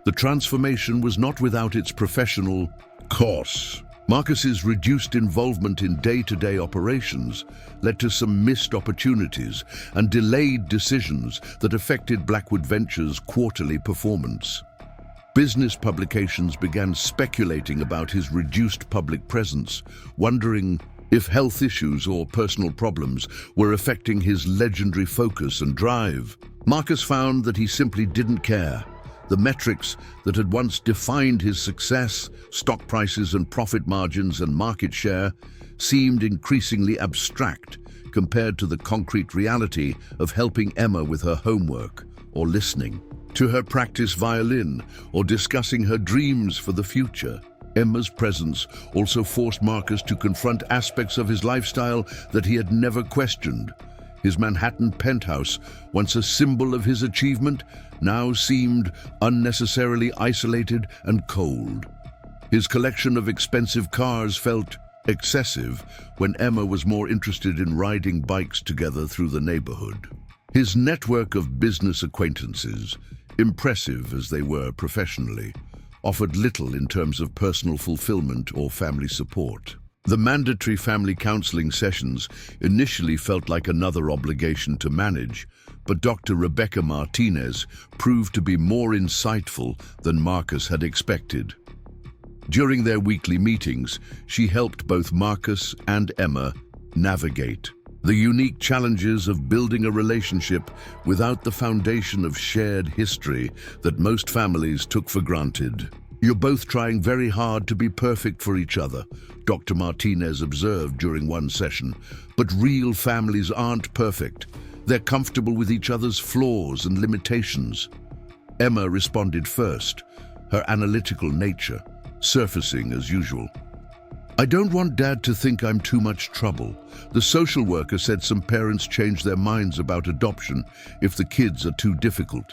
The transformation was not without its professional costs. Marcus's reduced involvement in day-to-day operations led to some missed opportunities and delayed decisions that affected Blackwood Ventures' quarterly performance. Business publications began speculating about his reduced public presence, wondering if health issues or personal problems were affecting his legendary focus and drive. Marcus found that he simply didn't care. The metrics that had once defined his success, stock prices and profit margins and market share, seemed increasingly abstract compared to the concrete reality of helping Emma with her homework, or listening to her practice violin, or discussing her dreams for the future. Emma's presence also forced Marcus to confront aspects of his lifestyle that he had never questioned. His Manhattan penthouse, once a symbol of his achievement, now seemed unnecessarily isolated and cold. His collection of expensive cars felt excessive when Emma was more interested in riding bikes together through the neighborhood. His network of business acquaintances, impressive as they were professionally, offered little in terms of personal fulfillment or family support. The mandatory family counseling sessions initially felt like another obligation to manage, but Dr. Rebecca Martinez proved to be more insightful than Marcus had expected. During their weekly meetings, she helped both Marcus and Emma navigate the unique challenges of building a relationship without the foundation of shared history that most families took for granted. "You're both trying very hard to be perfect for each other," Dr. Martinez observed during one session. "But real families aren't perfect. They're comfortable with each other's flaws and limitations." Emma responded first, her analytical nature surfacing as usual. "I don't want Dad to think I'm too much trouble. The social worker said some parents change their minds about adoption if the kids are too difficult."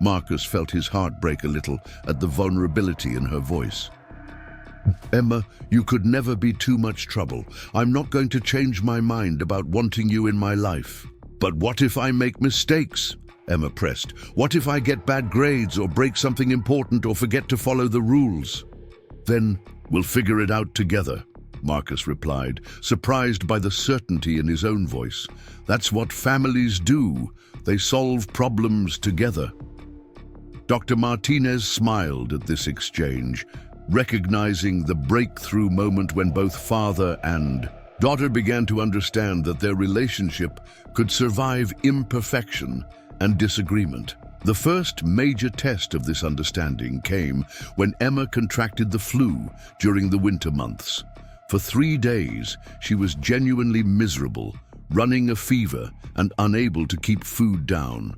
Marcus felt his heart break a little at the vulnerability in her voice. Emma, you could never be too much trouble. I'm not going to change my mind about wanting you in my life. But what if I make mistakes? Emma pressed. What if I get bad grades or break something important or forget to follow the rules? Then we'll figure it out together, Marcus replied, surprised by the certainty in his own voice. That's what families do. They solve problems together. Dr. Martinez smiled at this exchange, recognizing the breakthrough moment when both father and daughter began to understand that their relationship could survive imperfection and disagreement. The first major test of this understanding came when Emma contracted the flu during the winter months. For 3 days, she was genuinely miserable, running a fever and unable to keep food down.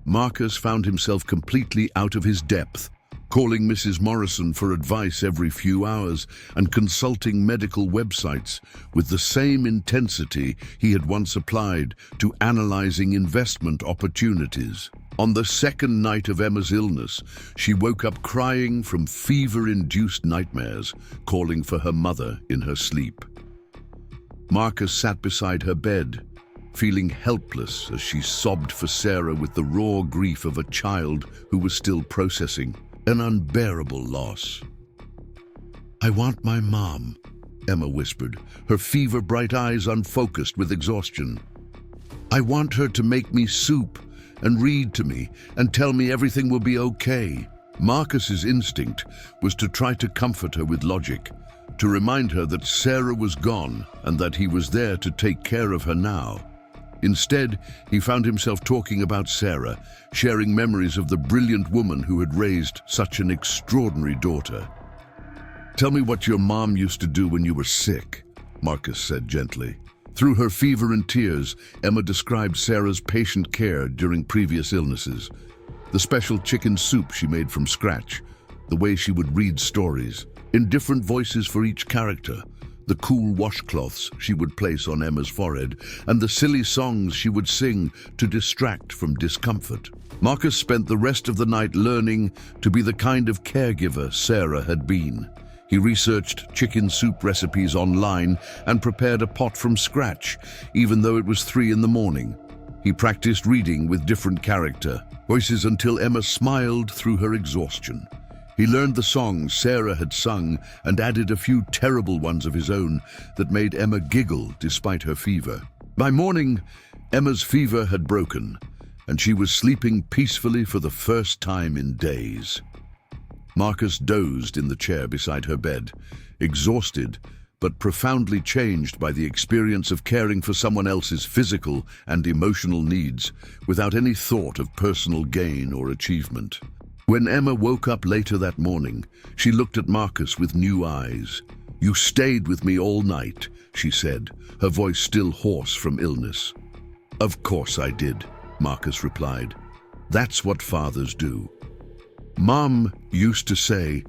Marcus found himself completely out of his depth, calling Mrs. Morrison for advice every few hours and consulting medical websites with the same intensity he had once applied to analyzing investment opportunities. On the second night of Emma's illness, she woke up crying from fever-induced nightmares, calling for her mother in her sleep. Marcus sat beside her bed, feeling helpless as she sobbed for Sarah with the raw grief of a child who was still processing an unbearable loss. "I want my mom," Emma whispered, her fever-bright eyes unfocused with exhaustion. "I want her to make me soup and read to me and tell me everything will be okay." Marcus's instinct was to try to comfort her with logic, to remind her that Sarah was gone and that he was there to take care of her now. Instead, he found himself talking about Sarah, sharing memories of the brilliant woman who had raised such an extraordinary daughter. "Tell me what your mom used to do when you were sick," Marcus said gently. Through her fever and tears, Emma described Sarah's patient care during previous illnesses. The special chicken soup she made from scratch, the way she would read stories, in different voices for each character, the cool washcloths she would place on Emma's forehead, and the silly songs she would sing to distract from discomfort. Marcus spent the rest of the night learning to be the kind of caregiver Sarah had been. He researched chicken soup recipes online and prepared a pot from scratch, even though it was 3 in the morning. He practiced reading with different character voices until Emma smiled through her exhaustion. He learned the songs Sarah had sung and added a few terrible ones of his own that made Emma giggle despite her fever. By morning, Emma's fever had broken, and she was sleeping peacefully for the first time in days. Marcus dozed in the chair beside her bed, exhausted but profoundly changed by the experience of caring for someone else's physical and emotional needs without any thought of personal gain or achievement. When Emma woke up later that morning, she looked at Marcus with new eyes. "You stayed with me all night," she said, her voice still hoarse from illness. "Of course I did," Marcus replied. "That's what fathers do." "Mom used to say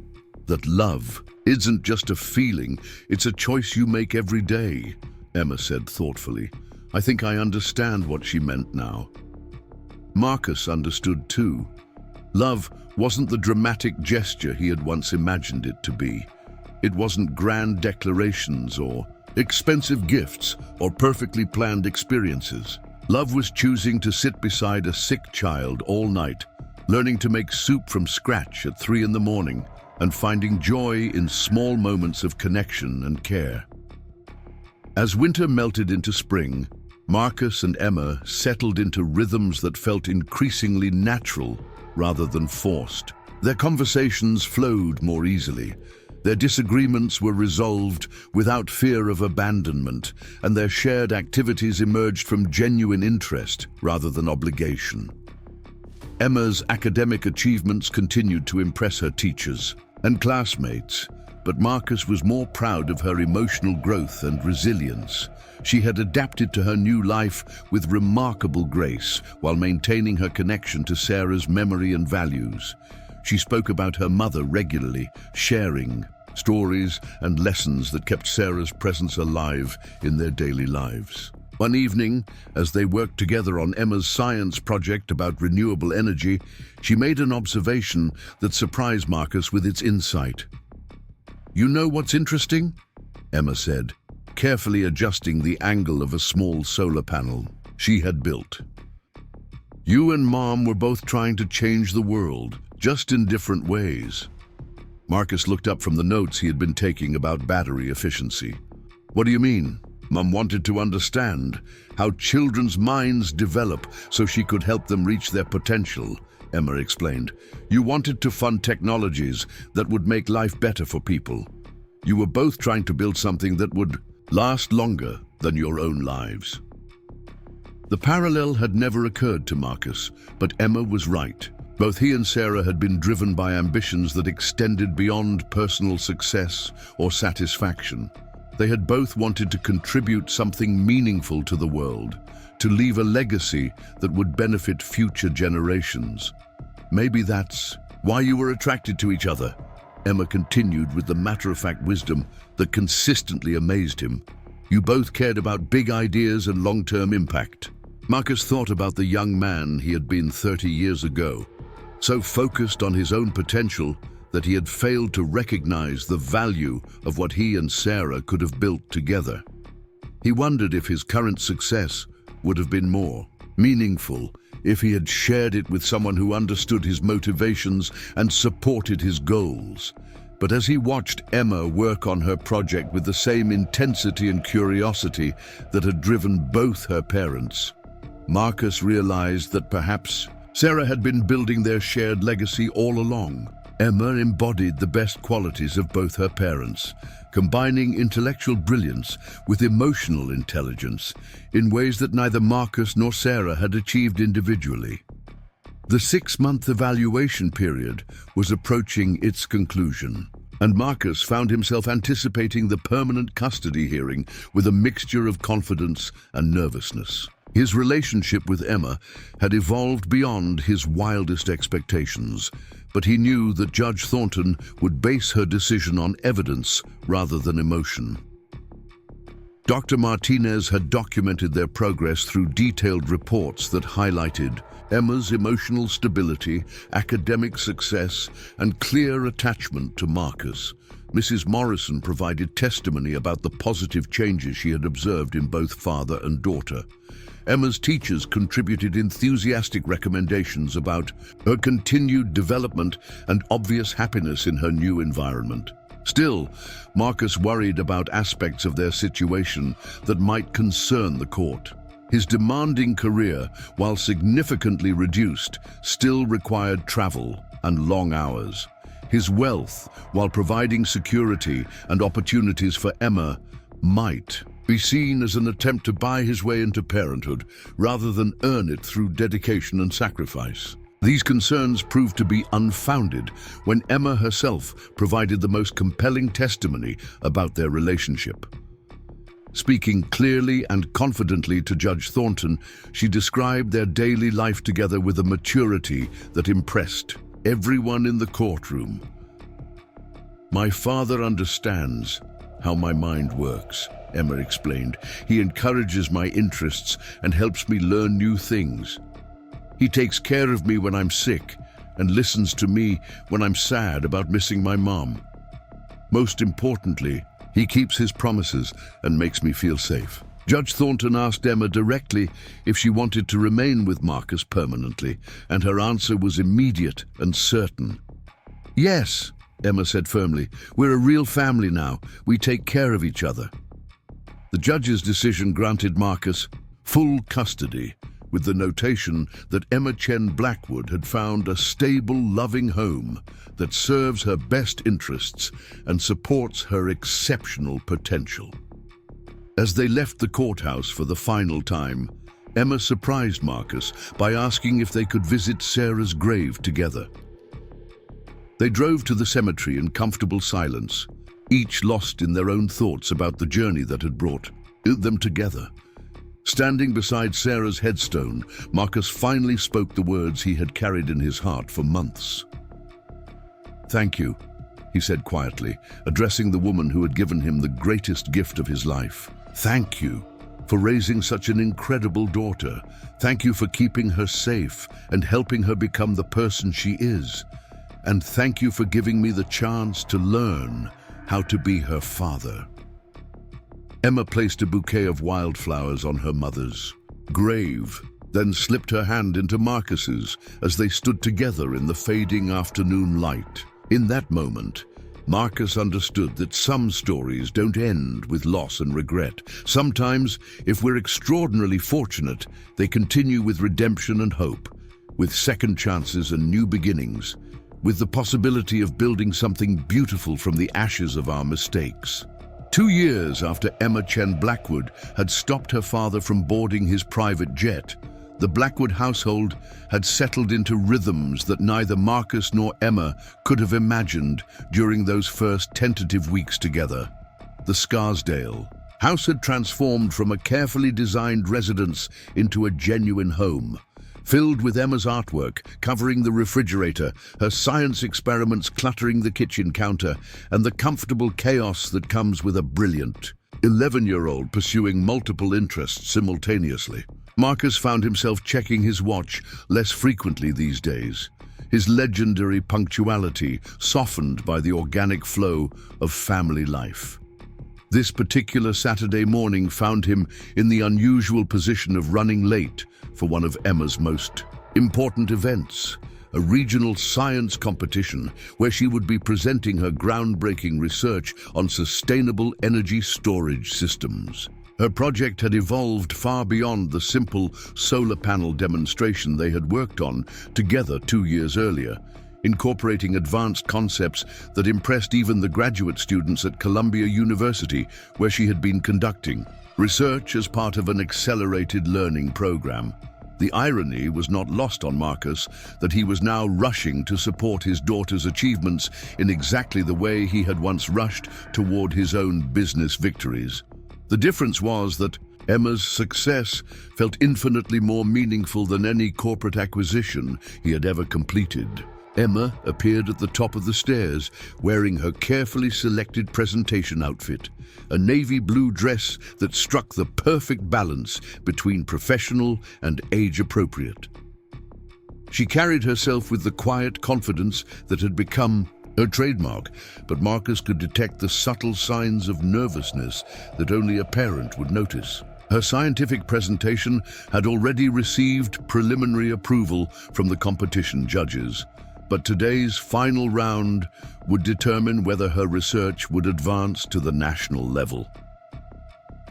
that love isn't just a feeling, it's a choice you make every day," Emma said thoughtfully. "I think I understand what she meant now." Marcus understood too. Love wasn't the dramatic gesture he had once imagined it to be. It wasn't grand declarations or expensive gifts or perfectly planned experiences. Love was choosing to sit beside a sick child all night, learning to make soup from scratch at 3 in the morning, and finding joy in small moments of connection and care. As winter melted into spring, Marcus and Emma settled into rhythms that felt increasingly natural rather than forced. Their conversations flowed more easily. Their disagreements were resolved without fear of abandonment, and their shared activities emerged from genuine interest rather than obligation. Emma's academic achievements continued to impress her teachers and classmates, but Marcus was more proud of her emotional growth and resilience. She had adapted to her new life with remarkable grace while maintaining her connection to Sarah's memory and values. She spoke about her mother regularly, sharing stories and lessons that kept Sarah's presence alive in their daily lives. One evening, as they worked together on Emma's science project about renewable energy, she made an observation that surprised Marcus with its insight. You know what's interesting? Emma said, carefully adjusting the angle of a small solar panel she had built. You and Mom were both trying to change the world, just in different ways. Marcus looked up from the notes he had been taking about battery efficiency. What do you mean? Mom wanted to understand how children's minds develop so she could help them reach their potential, Emma explained. You wanted to fund technologies that would make life better for people. You were both trying to build something that would last longer than your own lives. The parallel had never occurred to Marcus, but Emma was right. Both he and Sarah had been driven by ambitions that extended beyond personal success or satisfaction. They had both wanted to contribute something meaningful to the world, to leave a legacy that would benefit future generations. Maybe that's why you were attracted to each other, Emma continued with the matter-of-fact wisdom that consistently amazed him. You both cared about big ideas and long-term impact. Marcus thought about the young man he had been 30 years ago, so focused on his own potential that he had failed to recognize the value of what he and Sarah could have built together. He wondered if his current success would have been more meaningful if he had shared it with someone who understood his motivations and supported his goals. But as he watched Emma work on her project with the same intensity and curiosity that had driven both her parents, Marcus realized that perhaps Sarah had been building their shared legacy all along. Emma embodied the best qualities of both her parents, combining intellectual brilliance with emotional intelligence in ways that neither Marcus nor Sarah had achieved individually. The 6-month evaluation period was approaching its conclusion, and Marcus found himself anticipating the permanent custody hearing with a mixture of confidence and nervousness. His relationship with Emma had evolved beyond his wildest expectations, but he knew that Judge Thornton would base her decision on evidence rather than emotion. Dr. Martinez had documented their progress through detailed reports that highlighted Emma's emotional stability, academic success, and clear attachment to Marcus. Mrs. Morrison provided testimony about the positive changes she had observed in both father and daughter. Emma's teachers contributed enthusiastic recommendations about her continued development and obvious happiness in her new environment. Still, Marcus worried about aspects of their situation that might concern the court. His demanding career, while significantly reduced, still required travel and long hours. His wealth, while providing security and opportunities for Emma, might be seen as an attempt to buy his way into parenthood rather than earn it through dedication and sacrifice. These concerns proved to be unfounded when Emma herself provided the most compelling testimony about their relationship. Speaking clearly and confidently to Judge Thornton, she described their daily life together with a maturity that impressed everyone in the courtroom. "My father understands how my mind works," Emma explained. "He encourages my interests and helps me learn new things. He takes care of me when I'm sick and listens to me when I'm sad about missing my mom. Most importantly, he keeps his promises and makes me feel safe." Judge Thornton asked Emma directly if she wanted to remain with Marcus permanently, and her answer was immediate and certain. "Yes," Emma said firmly. "We're a real family now. We take care of each other." The judge's decision granted Marcus full custody, with the notation that Emma Chen Blackwood had found a stable, loving home that serves her best interests and supports her exceptional potential. As they left the courthouse for the final time, Emma surprised Marcus by asking if they could visit Sarah's grave together. They drove to the cemetery in comfortable silence, each lost in their own thoughts about the journey that had brought them together. Standing beside Sarah's headstone, Marcus finally spoke the words he had carried in his heart for months. "Thank you," he said quietly, addressing the woman who had given him the greatest gift of his life. "Thank you for raising such an incredible daughter. Thank you for keeping her safe and helping her become the person she is. And thank you for giving me the chance to learn how to be her father. Emma placed a bouquet of wildflowers on her mother's grave, then slipped her hand into Marcus's as they stood together in the fading afternoon light. In that moment, Marcus understood that some stories don't end with loss and regret. Sometimes, if we're extraordinarily fortunate, they continue with redemption and hope, with second chances and new beginnings, with the possibility of building something beautiful from the ashes of our mistakes. 2 years after Emma Chen Blackwood had stopped her father from boarding his private jet, the Blackwood household had settled into rhythms that neither Marcus nor Emma could have imagined during those first tentative weeks together. The Scarsdale house had transformed from a carefully designed residence into a genuine home, filled with Emma's artwork covering the refrigerator, her science experiments cluttering the kitchen counter, and the comfortable chaos that comes with a brilliant 11-year-old pursuing multiple interests simultaneously. Marcus found himself checking his watch less frequently these days, his legendary punctuality softened by the organic flow of family life. This particular Saturday morning found him in the unusual position of running late for one of Emma's most important events, a regional science competition where she would be presenting her groundbreaking research on sustainable energy storage systems. Her project had evolved far beyond the simple solar panel demonstration they had worked on together 2 years earlier, incorporating advanced concepts that impressed even the graduate students at Columbia University, where she had been conducting research as part of an accelerated learning program. The irony was not lost on Marcus that he was now rushing to support his daughter's achievements in exactly the way he had once rushed toward his own business victories. The difference was that Emma's success felt infinitely more meaningful than any corporate acquisition he had ever completed. Emma appeared at the top of the stairs, wearing her carefully selected presentation outfit, a navy blue dress that struck the perfect balance between professional and age-appropriate. She carried herself with the quiet confidence that had become her trademark, but Marcus could detect the subtle signs of nervousness that only a parent would notice. Her scientific presentation had already received preliminary approval from the competition judges, but today's final round would determine whether her research would advance to the national level.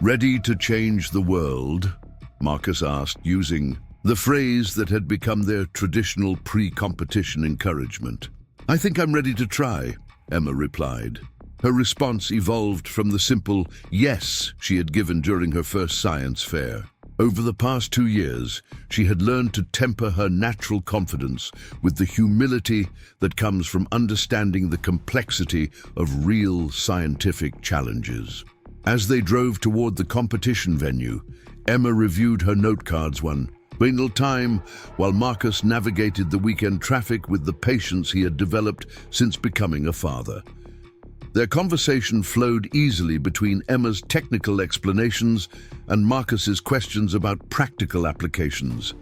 "Ready to change the world?" Marcus asked, using the phrase that had become their traditional pre-competition encouragement. "I think I'm ready to try," Emma replied. Her response evolved from the simple yes she had given during her first science fair. Over the past 2 years, she had learned to temper her natural confidence with the humility that comes from understanding the complexity of real scientific challenges. As they drove toward the competition venue, Emma reviewed her note cards one final time while Marcus navigated the weekend traffic with the patience he had developed since becoming a father. Their conversation flowed easily between Emma's technical explanations and Marcus's questions about practical applications,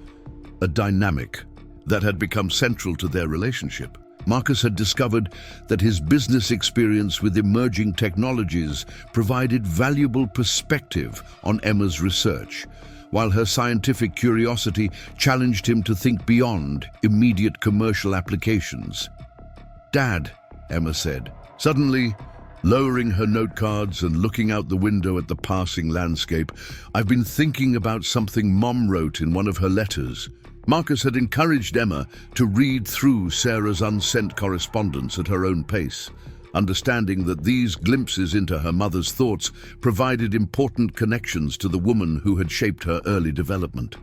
a dynamic that had become central to their relationship. Marcus had discovered that his business experience with emerging technologies provided valuable perspective on Emma's research, while her scientific curiosity challenged him to think beyond immediate commercial applications. "Dad," Emma said, suddenly lowering her note cards and looking out the window at the passing landscape, "I've been thinking about something Mom wrote in one of her letters." Marcus had encouraged Emma to read through Sarah's unsent correspondence at her own pace, understanding that these glimpses into her mother's thoughts provided important connections to the woman who had shaped her early development.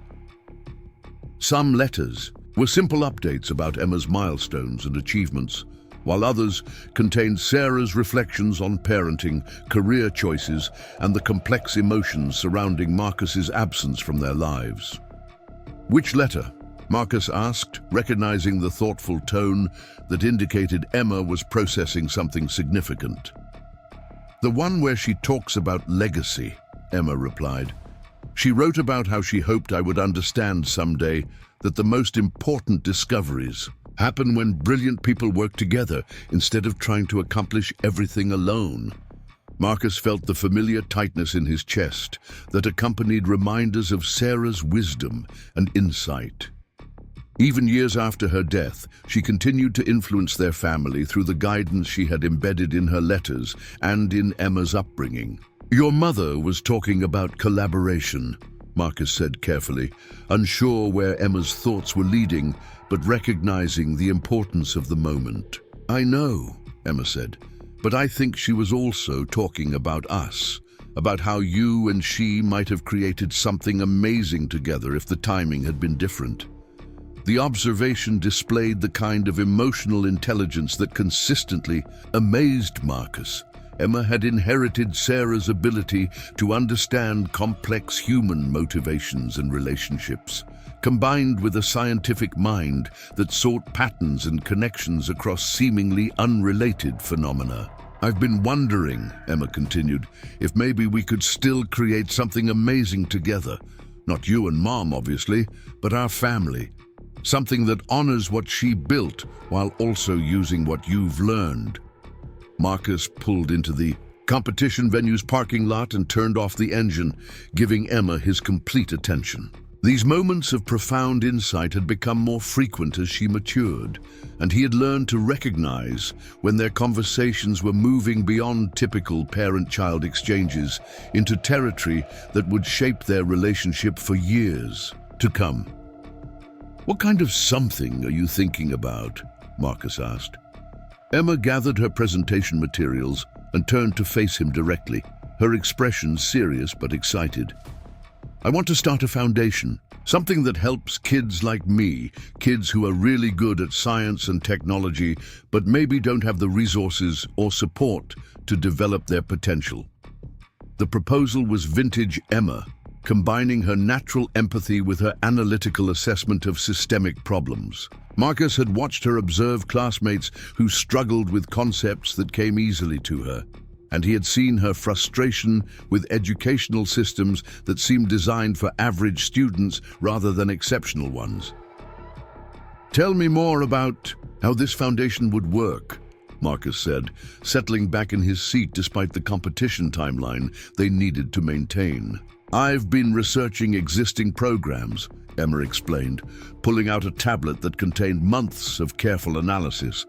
Some letters were simple updates about Emma's milestones and achievements, while others contained Sarah's reflections on parenting, career choices, and the complex emotions surrounding Marcus's absence from their lives. "Which letter?" Marcus asked, recognizing the thoughtful tone that indicated Emma was processing something significant. "The one where she talks about legacy," Emma replied. "She wrote about how she hoped I would understand someday that the most important discoveries happen when brilliant people work together instead of trying to accomplish everything alone. Marcus felt the familiar tightness in his chest that accompanied reminders of Sarah's wisdom and insight. Even years after her death, she continued to influence their family through the guidance she had embedded in her letters and in Emma's upbringing. "Your mother was talking about collaboration," Marcus said carefully, unsure where Emma's thoughts were leading, but recognizing the importance of the moment. "I know," Emma said, "but I think she was also talking about us, about how you and she might have created something amazing together if the timing had been different." The observation displayed the kind of emotional intelligence that consistently amazed Marcus. Emma had inherited Sarah's ability to understand complex human motivations and relationships, combined with a scientific mind that sought patterns and connections across seemingly unrelated phenomena. "I've been wondering," Emma continued, "if maybe we could still create something amazing together. Not you and Mom, obviously, but our family. Something that honors what she built while also using what you've learned." Marcus pulled into the competition venue's parking lot and turned off the engine, giving Emma his complete attention. These moments of profound insight had become more frequent as she matured, and he had learned to recognize when their conversations were moving beyond typical parent-child exchanges into territory that would shape their relationship for years to come. "What kind of something are you thinking about?" Marcus asked. Emma gathered her presentation materials and turned to face him directly, her expression serious but excited. "I want to start a foundation, something that helps kids like me, kids who are really good at science and technology, but maybe don't have the resources or support to develop their potential." The proposal was vintage Emma, combining her natural empathy with her analytical assessment of systemic problems. Marcus had watched her observe classmates who struggled with concepts that came easily to her, and he had seen her frustration with educational systems that seemed designed for average students rather than exceptional ones. "Tell me more about how this foundation would work," Marcus said, settling back in his seat despite the competition timeline they needed to maintain. "I've been researching existing programs," Emma explained, pulling out a tablet that contained months of careful analysis.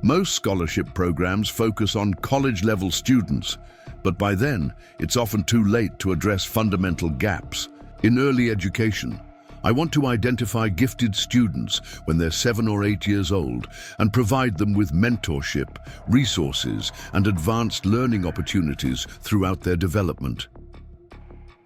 "Most scholarship programs focus on college-level students, but by then, it's often too late to address fundamental gaps. In early education, I want to identify gifted students when they're 7 or 8 years old and provide them with mentorship, resources, and advanced learning opportunities throughout their development."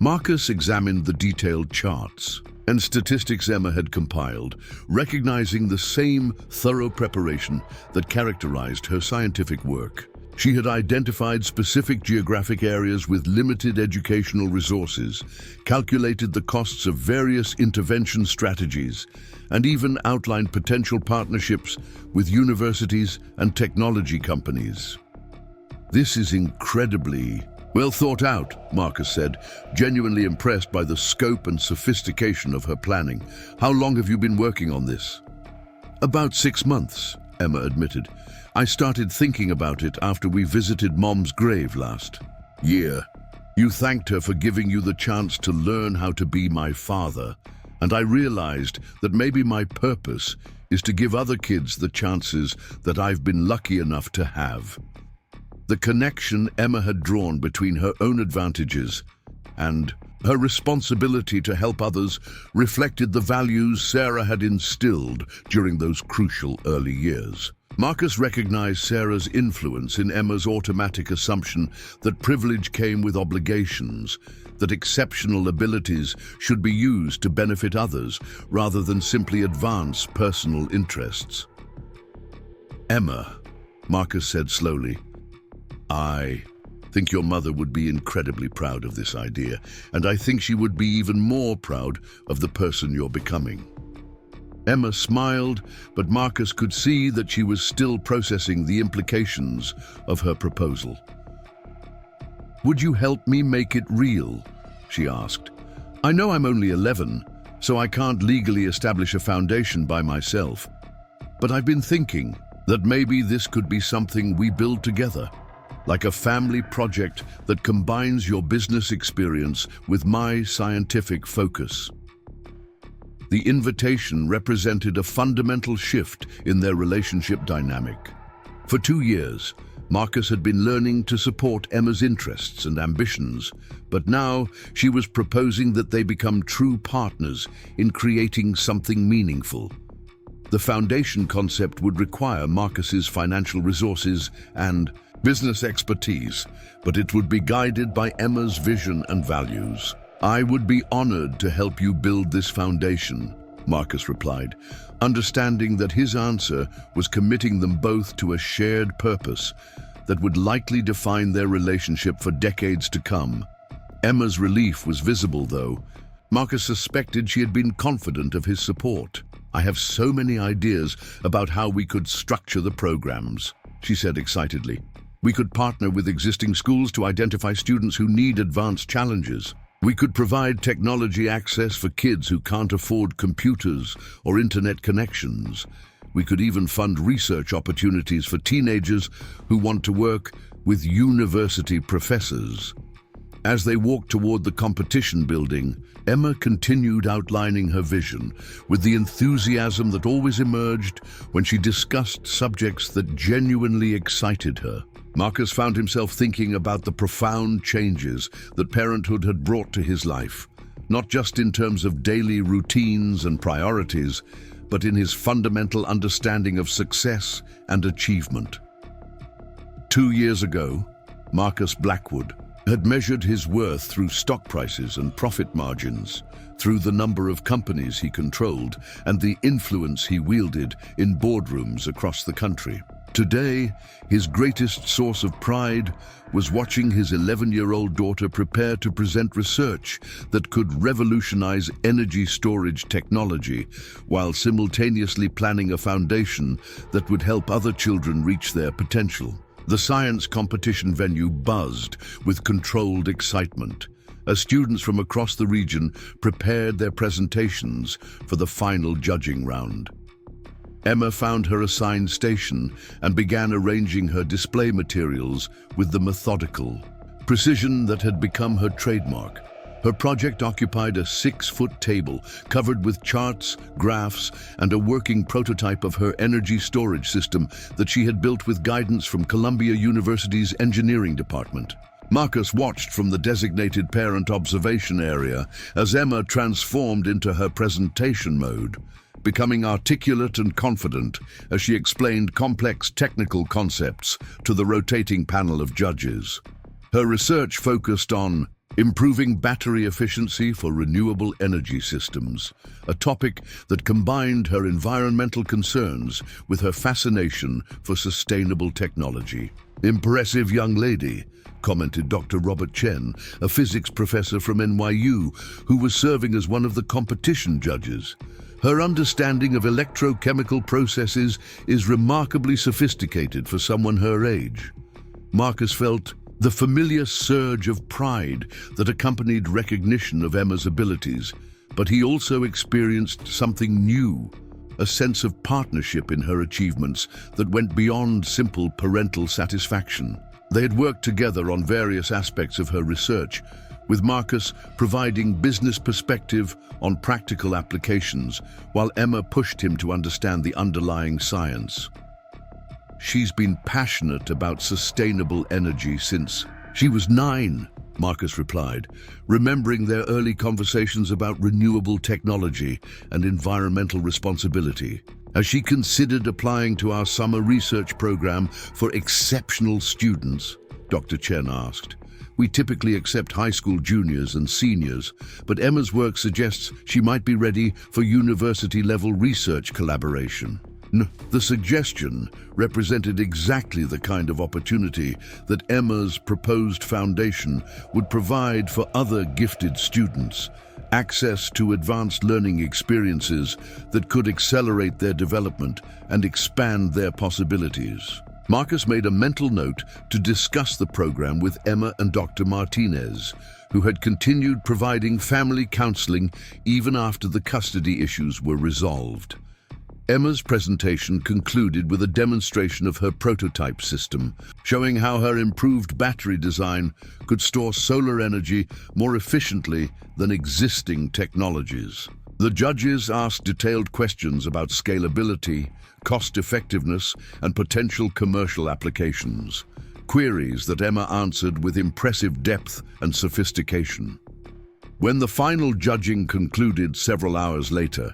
Marcus examined the detailed charts and statistics Emma had compiled, recognizing the same thorough preparation that characterized her scientific work. She had identified specific geographic areas with limited educational resources, calculated the costs of various intervention strategies, and even outlined potential partnerships with universities and technology companies. "This is incredibly well thought out," Marcus said, genuinely impressed by the scope and sophistication of her planning. "How long have you been working on this?" "About 6 months," Emma admitted. "I started thinking about it after we visited Mom's grave last year. You thanked her for giving you the chance to learn how to be my father, and I realized that maybe my purpose is to give other kids the chances that I've been lucky enough to have." The connection Emma had drawn between her own advantages and her responsibility to help others reflected the values Sarah had instilled during those crucial early years. Marcus recognized Sarah's influence in Emma's automatic assumption that privilege came with obligations, that exceptional abilities should be used to benefit others rather than simply advance personal interests. "Emma," Marcus said slowly, "I think your mother would be incredibly proud of this idea, and I think she would be even more proud of the person you're becoming." Emma smiled, but Marcus could see that she was still processing the implications of her proposal. "Would you help me make it real?" she asked. "I know I'm only 11, so I can't legally establish a foundation by myself." But I've been thinking that maybe this could be something we build together, like a family project that combines your business experience with my scientific focus. The invitation represented a fundamental shift in their relationship dynamic. For 2 years, Marcus had been learning to support Emma's interests and ambitions, but now she was proposing that they become true partners in creating something meaningful. The foundation concept would require Marcus's financial resources and business expertise, but it would be guided by Emma's vision and values. "I would be honored to help you build this foundation," Marcus replied, understanding that his answer was committing them both to a shared purpose that would likely define their relationship for decades to come. Emma's relief was visible, though. Marcus suspected she had been confident of his support. "I have so many ideas about how we could structure the programs," she said excitedly. "We could partner with existing schools to identify students who need advanced challenges. We could provide technology access for kids who can't afford computers or internet connections. We could even fund research opportunities for teenagers who want to work with university professors." As they walked toward the competition building, Emma continued outlining her vision with the enthusiasm that always emerged when she discussed subjects that genuinely excited her. Marcus found himself thinking about the profound changes that parenthood had brought to his life, not just in terms of daily routines and priorities, but in his fundamental understanding of success and achievement. 2 years ago, Marcus Blackwood had measured his worth through stock prices and profit margins, through the number of companies he controlled and the influence he wielded in boardrooms across the country. Today, his greatest source of pride was watching his 11-year-old daughter prepare to present research that could revolutionize energy storage technology, while simultaneously planning a foundation that would help other children reach their potential. The science competition venue buzzed with controlled excitement as students from across the region prepared their presentations for the final judging round. Emma found her assigned station and began arranging her display materials with the methodical precision that had become her trademark. Her project occupied a 6-foot table covered with charts, graphs, and a working prototype of her energy storage system that she had built with guidance from Columbia University's engineering department. Marcus watched from the designated parent observation area as Emma transformed into her presentation mode, becoming articulate and confident as she explained complex technical concepts to the rotating panel of judges. Her research focused on improving battery efficiency for renewable energy systems, a topic that combined her environmental concerns with her fascination for sustainable technology. "Impressive young lady," commented Dr. Robert Chen, a physics professor from NYU who was serving as one of the competition judges. "Her understanding of electrochemical processes is remarkably sophisticated for someone her age." Marcus felt the familiar surge of pride that accompanied recognition of Emma's abilities, but he also experienced something new, a sense of partnership in her achievements that went beyond simple parental satisfaction. They had worked together on various aspects of her research, with Marcus providing business perspective on practical applications, while Emma pushed him to understand the underlying science. "She's been passionate about sustainable energy since she was 9, Marcus replied, remembering their early conversations about renewable technology and environmental responsibility. "As she considered applying to our summer research program for exceptional students?" Dr. Chen asked. "We typically accept high school juniors and seniors, but Emma's work suggests she might be ready for university-level research collaboration." The suggestion represented exactly the kind of opportunity that Emma's proposed foundation would provide for other gifted students, access to advanced learning experiences that could accelerate their development and expand their possibilities. Marcus made a mental note to discuss the program with Emma and Dr. Martinez, who had continued providing family counseling even after the custody issues were resolved. Emma's presentation concluded with a demonstration of her prototype system, showing how her improved battery design could store solar energy more efficiently than existing technologies. The judges asked detailed questions about scalability, cost-effectiveness, and potential commercial applications. Queries that Emma answered with impressive depth and sophistication. When the final judging concluded several hours later,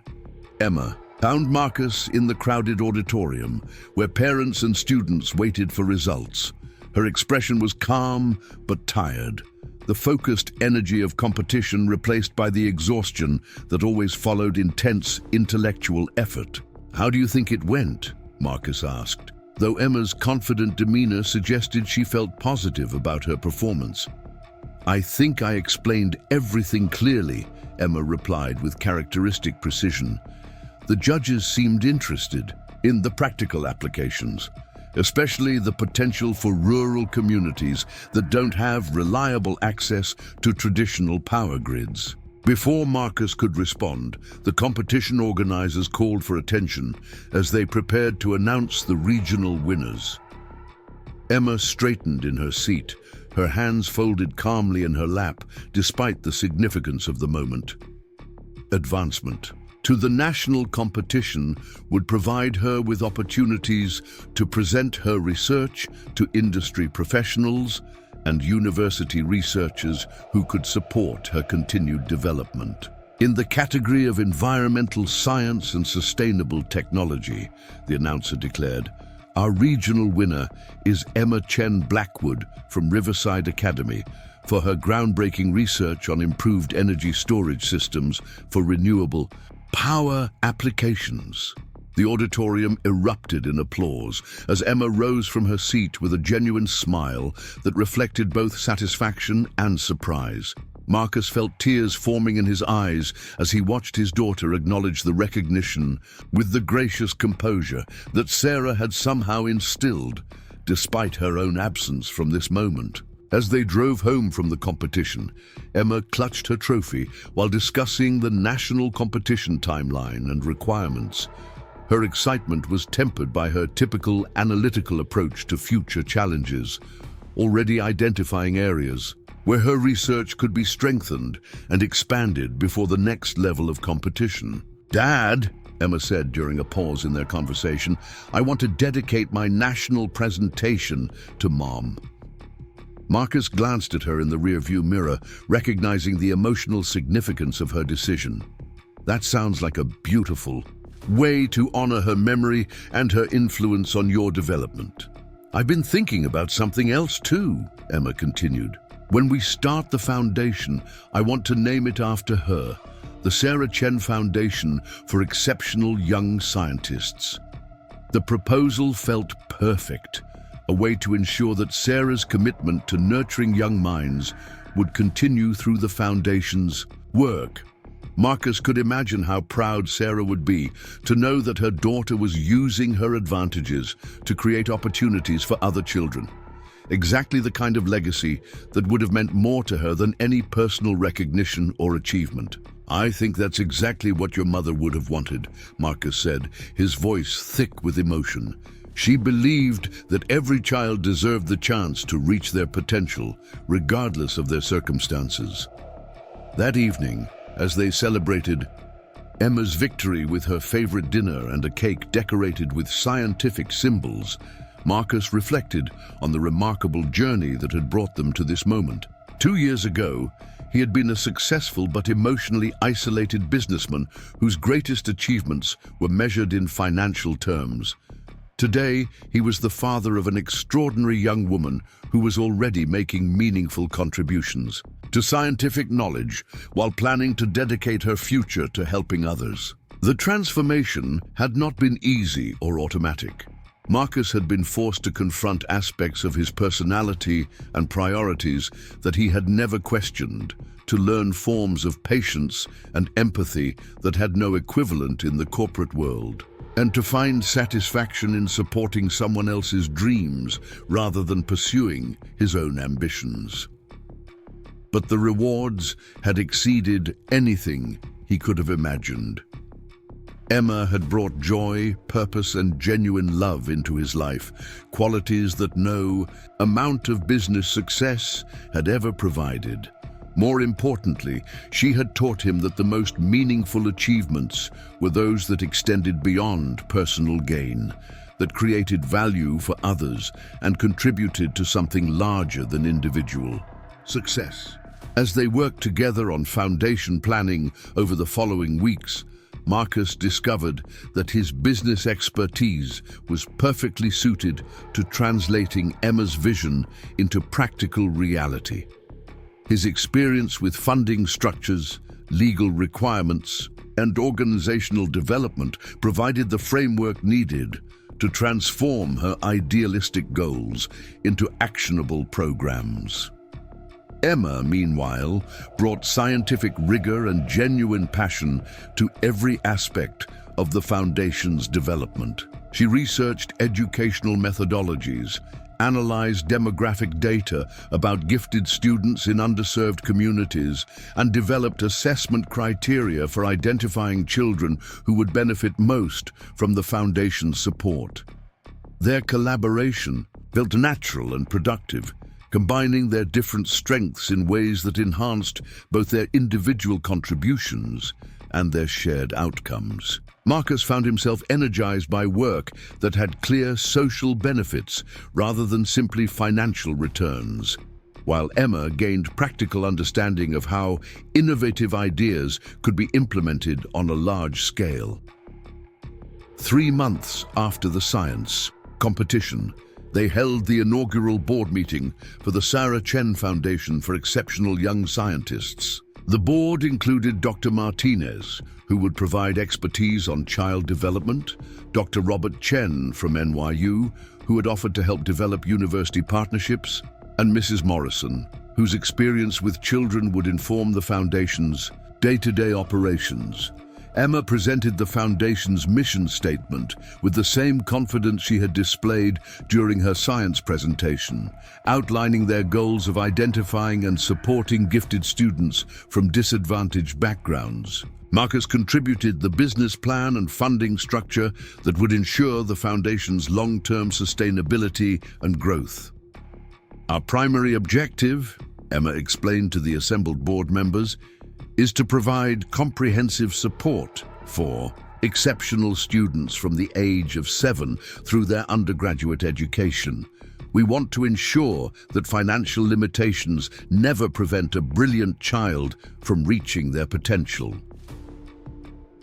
Emma found Marcus in the crowded auditorium, where parents and students waited for results. Her expression was calm but tired, the focused energy of competition replaced by the exhaustion that always followed intense intellectual effort. "How do you think it went?" Marcus asked, though Emma's confident demeanor suggested she felt positive about her performance. "I think I explained everything clearly," Emma replied with characteristic precision. The judges seemed interested in the practical applications, especially the potential for rural communities that don't have reliable access to traditional power grids. Before Marcus could respond, the competition organizers called for attention as they prepared to announce the regional winners. Emma straightened in her seat, her hands folded calmly in her lap, despite the significance of the moment. Advancement to the national competition would provide her with opportunities to present her research to industry professionals and university researchers who could support her continued development. In the category of environmental science and sustainable technology, the announcer declared, our regional winner is Emma Chen Blackwood from Riverside Academy for her groundbreaking research on improved energy storage systems for renewable power applications. The auditorium erupted in applause as Emma rose from her seat with a genuine smile that reflected both satisfaction and surprise. Marcus felt tears forming in his eyes as he watched his daughter acknowledge the recognition with the gracious composure that Sarah had somehow instilled, despite her own absence from this moment. As they drove home from the competition, Emma clutched her trophy while discussing the national competition timeline and requirements. Her excitement was tempered by her typical analytical approach to future challenges, already identifying areas where her research could be strengthened and expanded before the next level of competition. "Dad," Emma said during a pause in their conversation, "I want to dedicate my national presentation to Mom." Marcus glanced at her in the rearview mirror, recognizing the emotional significance of her decision. "That sounds like a beautiful way to honor her memory and her influence on your development. I've been thinking about something else too," Emma continued. "When we start the foundation, I want to name it after her, the Sarah Chen Foundation for Exceptional Young Scientists." The proposal felt perfect, a way to ensure that Sarah's commitment to nurturing young minds would continue through the foundation's work. Marcus could imagine how proud Sarah would be to know that her daughter was using her advantages to create opportunities for other children. Exactly the kind of legacy that would have meant more to her than any personal recognition or achievement. "I think that's exactly what your mother would have wanted," Marcus said, his voice thick with emotion. "She believed that every child deserved the chance to reach their potential, regardless of their circumstances." That evening, as they celebrated Emma's victory with her favorite dinner and a cake decorated with scientific symbols, Marcus reflected on the remarkable journey that had brought them to this moment. 2 years ago, he had been a successful but emotionally isolated businessman whose greatest achievements were measured in financial terms. Today, he was the father of an extraordinary young woman who was already making meaningful contributions to scientific knowledge while planning to dedicate her future to helping others. The transformation had not been easy or automatic. Marcus had been forced to confront aspects of his personality and priorities that he had never questioned, to learn forms of patience and empathy that had no equivalent in the corporate world, and to find satisfaction in supporting someone else's dreams rather than pursuing his own ambitions. But the rewards had exceeded anything he could have imagined. Emma had brought joy, purpose, and genuine love into his life, qualities that no amount of business success had ever provided. More importantly, she had taught him that the most meaningful achievements were those that extended beyond personal gain, that created value for others and contributed to something larger than individual success. As they worked together on foundation planning over the following weeks, Marcus discovered that his business expertise was perfectly suited to translating Emma's vision into practical reality. His experience with funding structures, legal requirements, and organizational development provided the framework needed to transform her idealistic goals into actionable programs. Emma, meanwhile, brought scientific rigor and genuine passion to every aspect of the Foundation's development. She researched educational methodologies, analyzed demographic data about gifted students in underserved communities, and developed assessment criteria for identifying children who would benefit most from the Foundation's support. Their collaboration felt natural and productive, combining their different strengths in ways that enhanced both their individual contributions and their shared outcomes. Marcus found himself energized by work that had clear social benefits rather than simply financial returns, while Emma gained practical understanding of how innovative ideas could be implemented on a large scale. 3 months after the science competition, they held the inaugural board meeting for the Sarah Chen Foundation for Exceptional Young Scientists. The board included Dr. Martinez, who would provide expertise on child development, Dr. Robert Chen from NYU, who had offered to help develop university partnerships, and Mrs. Morrison, whose experience with children would inform the Foundation's day-to-day operations. Emma presented the Foundation's mission statement with the same confidence she had displayed during her science presentation, outlining their goals of identifying and supporting gifted students from disadvantaged backgrounds. Marcus contributed the business plan and funding structure that would ensure the Foundation's long-term sustainability and growth. Our primary objective, Emma explained to the assembled board members, is to provide comprehensive support for exceptional students from the age of 7 through their undergraduate education. We want to ensure that financial limitations never prevent a brilliant child from reaching their potential.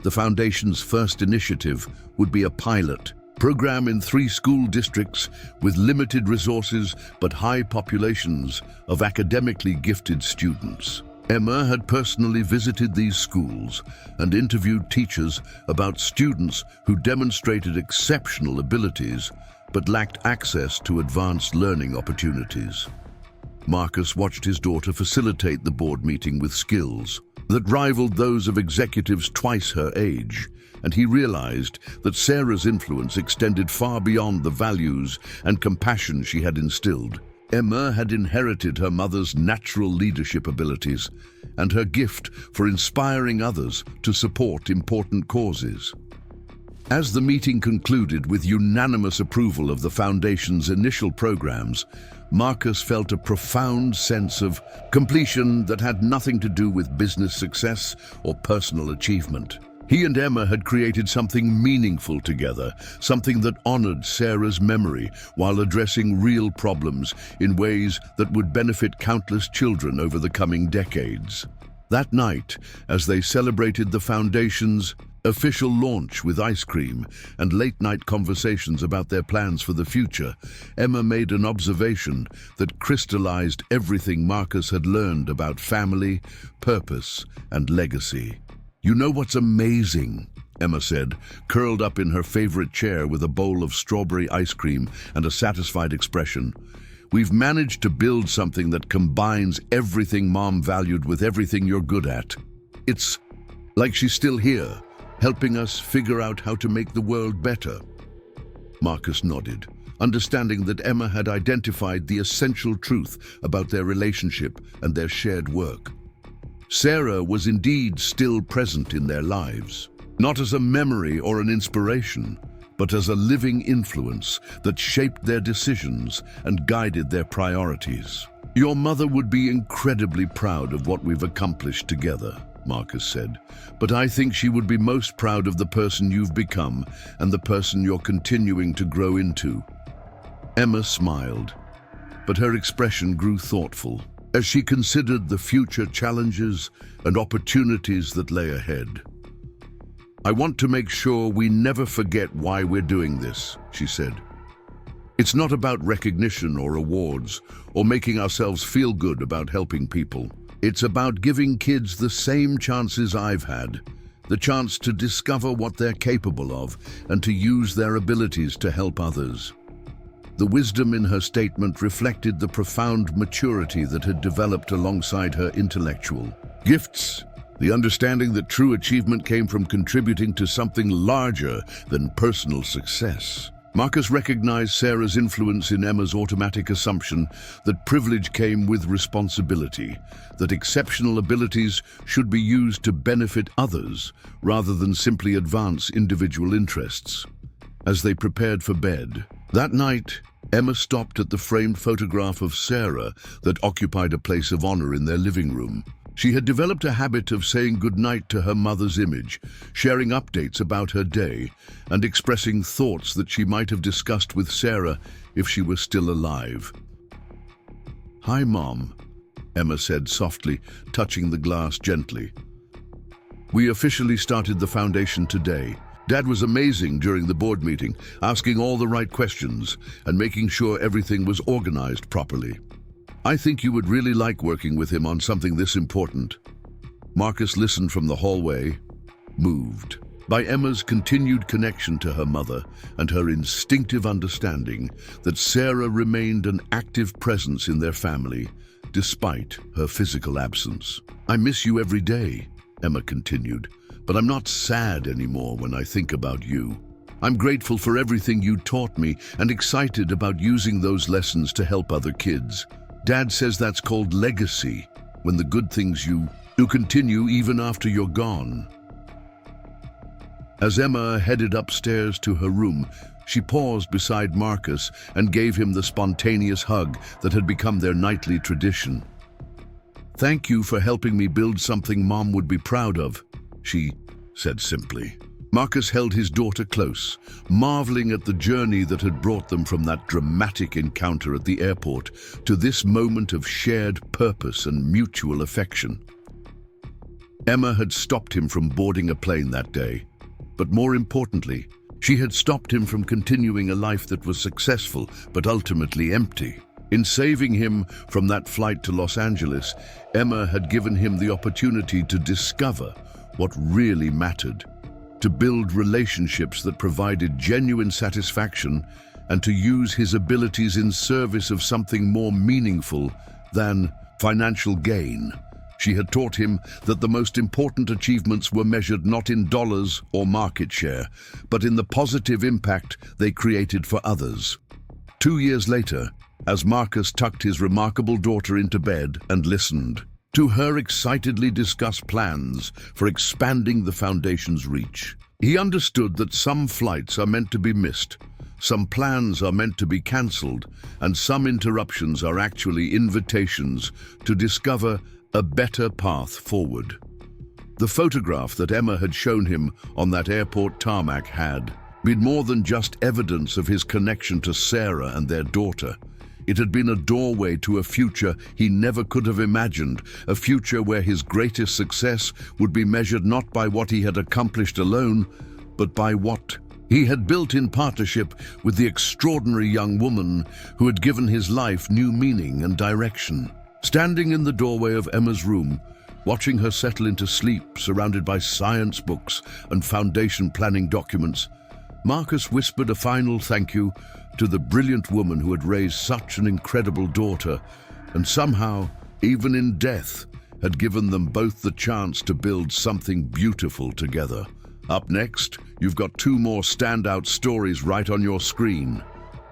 The Foundation's first initiative would be a pilot program in 3 school districts with limited resources but high populations of academically gifted students. Emma had personally visited these schools and interviewed teachers about students who demonstrated exceptional abilities but lacked access to advanced learning opportunities. Marcus watched his daughter facilitate the board meeting with skills that rivaled those of executives twice her age, and he realized that Sarah's influence extended far beyond the values and compassion she had instilled. Emma had inherited her mother's natural leadership abilities and her gift for inspiring others to support important causes. As the meeting concluded with unanimous approval of the Foundation's initial programs, Marcus felt a profound sense of completion that had nothing to do with business success or personal achievement. He and Emma had created something meaningful together, something that honored Sarah's memory while addressing real problems in ways that would benefit countless children over the coming decades. That night, as they celebrated the Foundation's official launch with ice cream and late-night conversations about their plans for the future, Emma made an observation that crystallized everything Marcus had learned about family, purpose, and legacy. "You know what's amazing?" Emma said, curled up in her favorite chair with a bowl of strawberry ice cream and a satisfied expression. "We've managed to build something that combines everything Mom valued with everything you're good at. It's like she's still here, helping us figure out how to make the world better." Marcus nodded, understanding that Emma had identified the essential truth about their relationship and their shared work. Sarah was indeed still present in their lives, not as a memory or an inspiration, but as a living influence that shaped their decisions and guided their priorities. Your mother would be incredibly proud of what we've accomplished together, Marcus said, but I think she would be most proud of the person you've become and the person you're continuing to grow into. Emma smiled, but her expression grew thoughtful as she considered the future challenges and opportunities that lay ahead. I want to make sure we never forget why we're doing this, she said. It's not about recognition or awards or making ourselves feel good about helping people. It's about giving kids the same chances I've had, the chance to discover what they're capable of and to use their abilities to help others. The wisdom in her statement reflected the profound maturity that had developed alongside her intellectual gifts, the understanding that true achievement came from contributing to something larger than personal success. Marcus recognized Sarah's influence in Emma's automatic assumption that privilege came with responsibility, that exceptional abilities should be used to benefit others rather than simply advance individual interests. As they prepared for bed that night, Emma stopped at the framed photograph of Sarah that occupied a place of honor in their living room. She had developed a habit of saying goodnight to her mother's image, sharing updates about her day, and expressing thoughts that she might have discussed with Sarah if she were still alive. "Hi, Mom," Emma said softly, touching the glass gently. "We officially started the foundation today. Dad was amazing during the board meeting, asking all the right questions and making sure everything was organized properly. I think you would really like working with him on something this important." Marcus listened from the hallway, moved by Emma's continued connection to her mother and her instinctive understanding that Sarah remained an active presence in their family, despite her physical absence. "I miss you every day," Emma continued, "but I'm not sad anymore when I think about you. I'm grateful for everything you taught me and excited about using those lessons to help other kids. Dad says that's called legacy, when the good things you do continue even after you're gone." As Emma headed upstairs to her room, she paused beside Marcus and gave him the spontaneous hug that had become their nightly tradition. "Thank you for helping me build something Mom would be proud of," she said simply. Marcus held his daughter close, marveling at the journey that had brought them from that dramatic encounter at the airport to this moment of shared purpose and mutual affection. Emma had stopped him from boarding a plane that day, but more importantly, she had stopped him from continuing a life that was successful but ultimately empty. In saving him from that flight to Los Angeles, Emma had given him the opportunity to discover what really mattered, to build relationships that provided genuine satisfaction, and to use his abilities in service of something more meaningful than financial gain. She had taught him that the most important achievements were measured not in dollars or market share, but in the positive impact they created for others. 2 years later, as Marcus tucked his remarkable daughter into bed and listened to her excitedly discuss plans for expanding the foundation's reach, he understood that some flights are meant to be missed, some plans are meant to be cancelled, and some interruptions are actually invitations to discover a better path forward. The photograph that Emma had shown him on that airport tarmac had been more than just evidence of his connection to Sarah and their daughter. It had been a doorway to a future he never could have imagined, a future where his greatest success would be measured not by what he had accomplished alone, but by what he had built in partnership with the extraordinary young woman who had given his life new meaning and direction. Standing in the doorway of Emma's room, watching her settle into sleep surrounded by science books and foundation planning documents, Marcus whispered a final thank you to the brilliant woman who had raised such an incredible daughter and somehow, even in death, had given them both the chance to build something beautiful together. Up next, you've got 2 more standout stories right on your screen.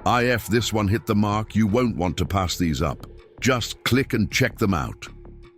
If this one hit the mark, you won't want to pass these up. Just click and check them out.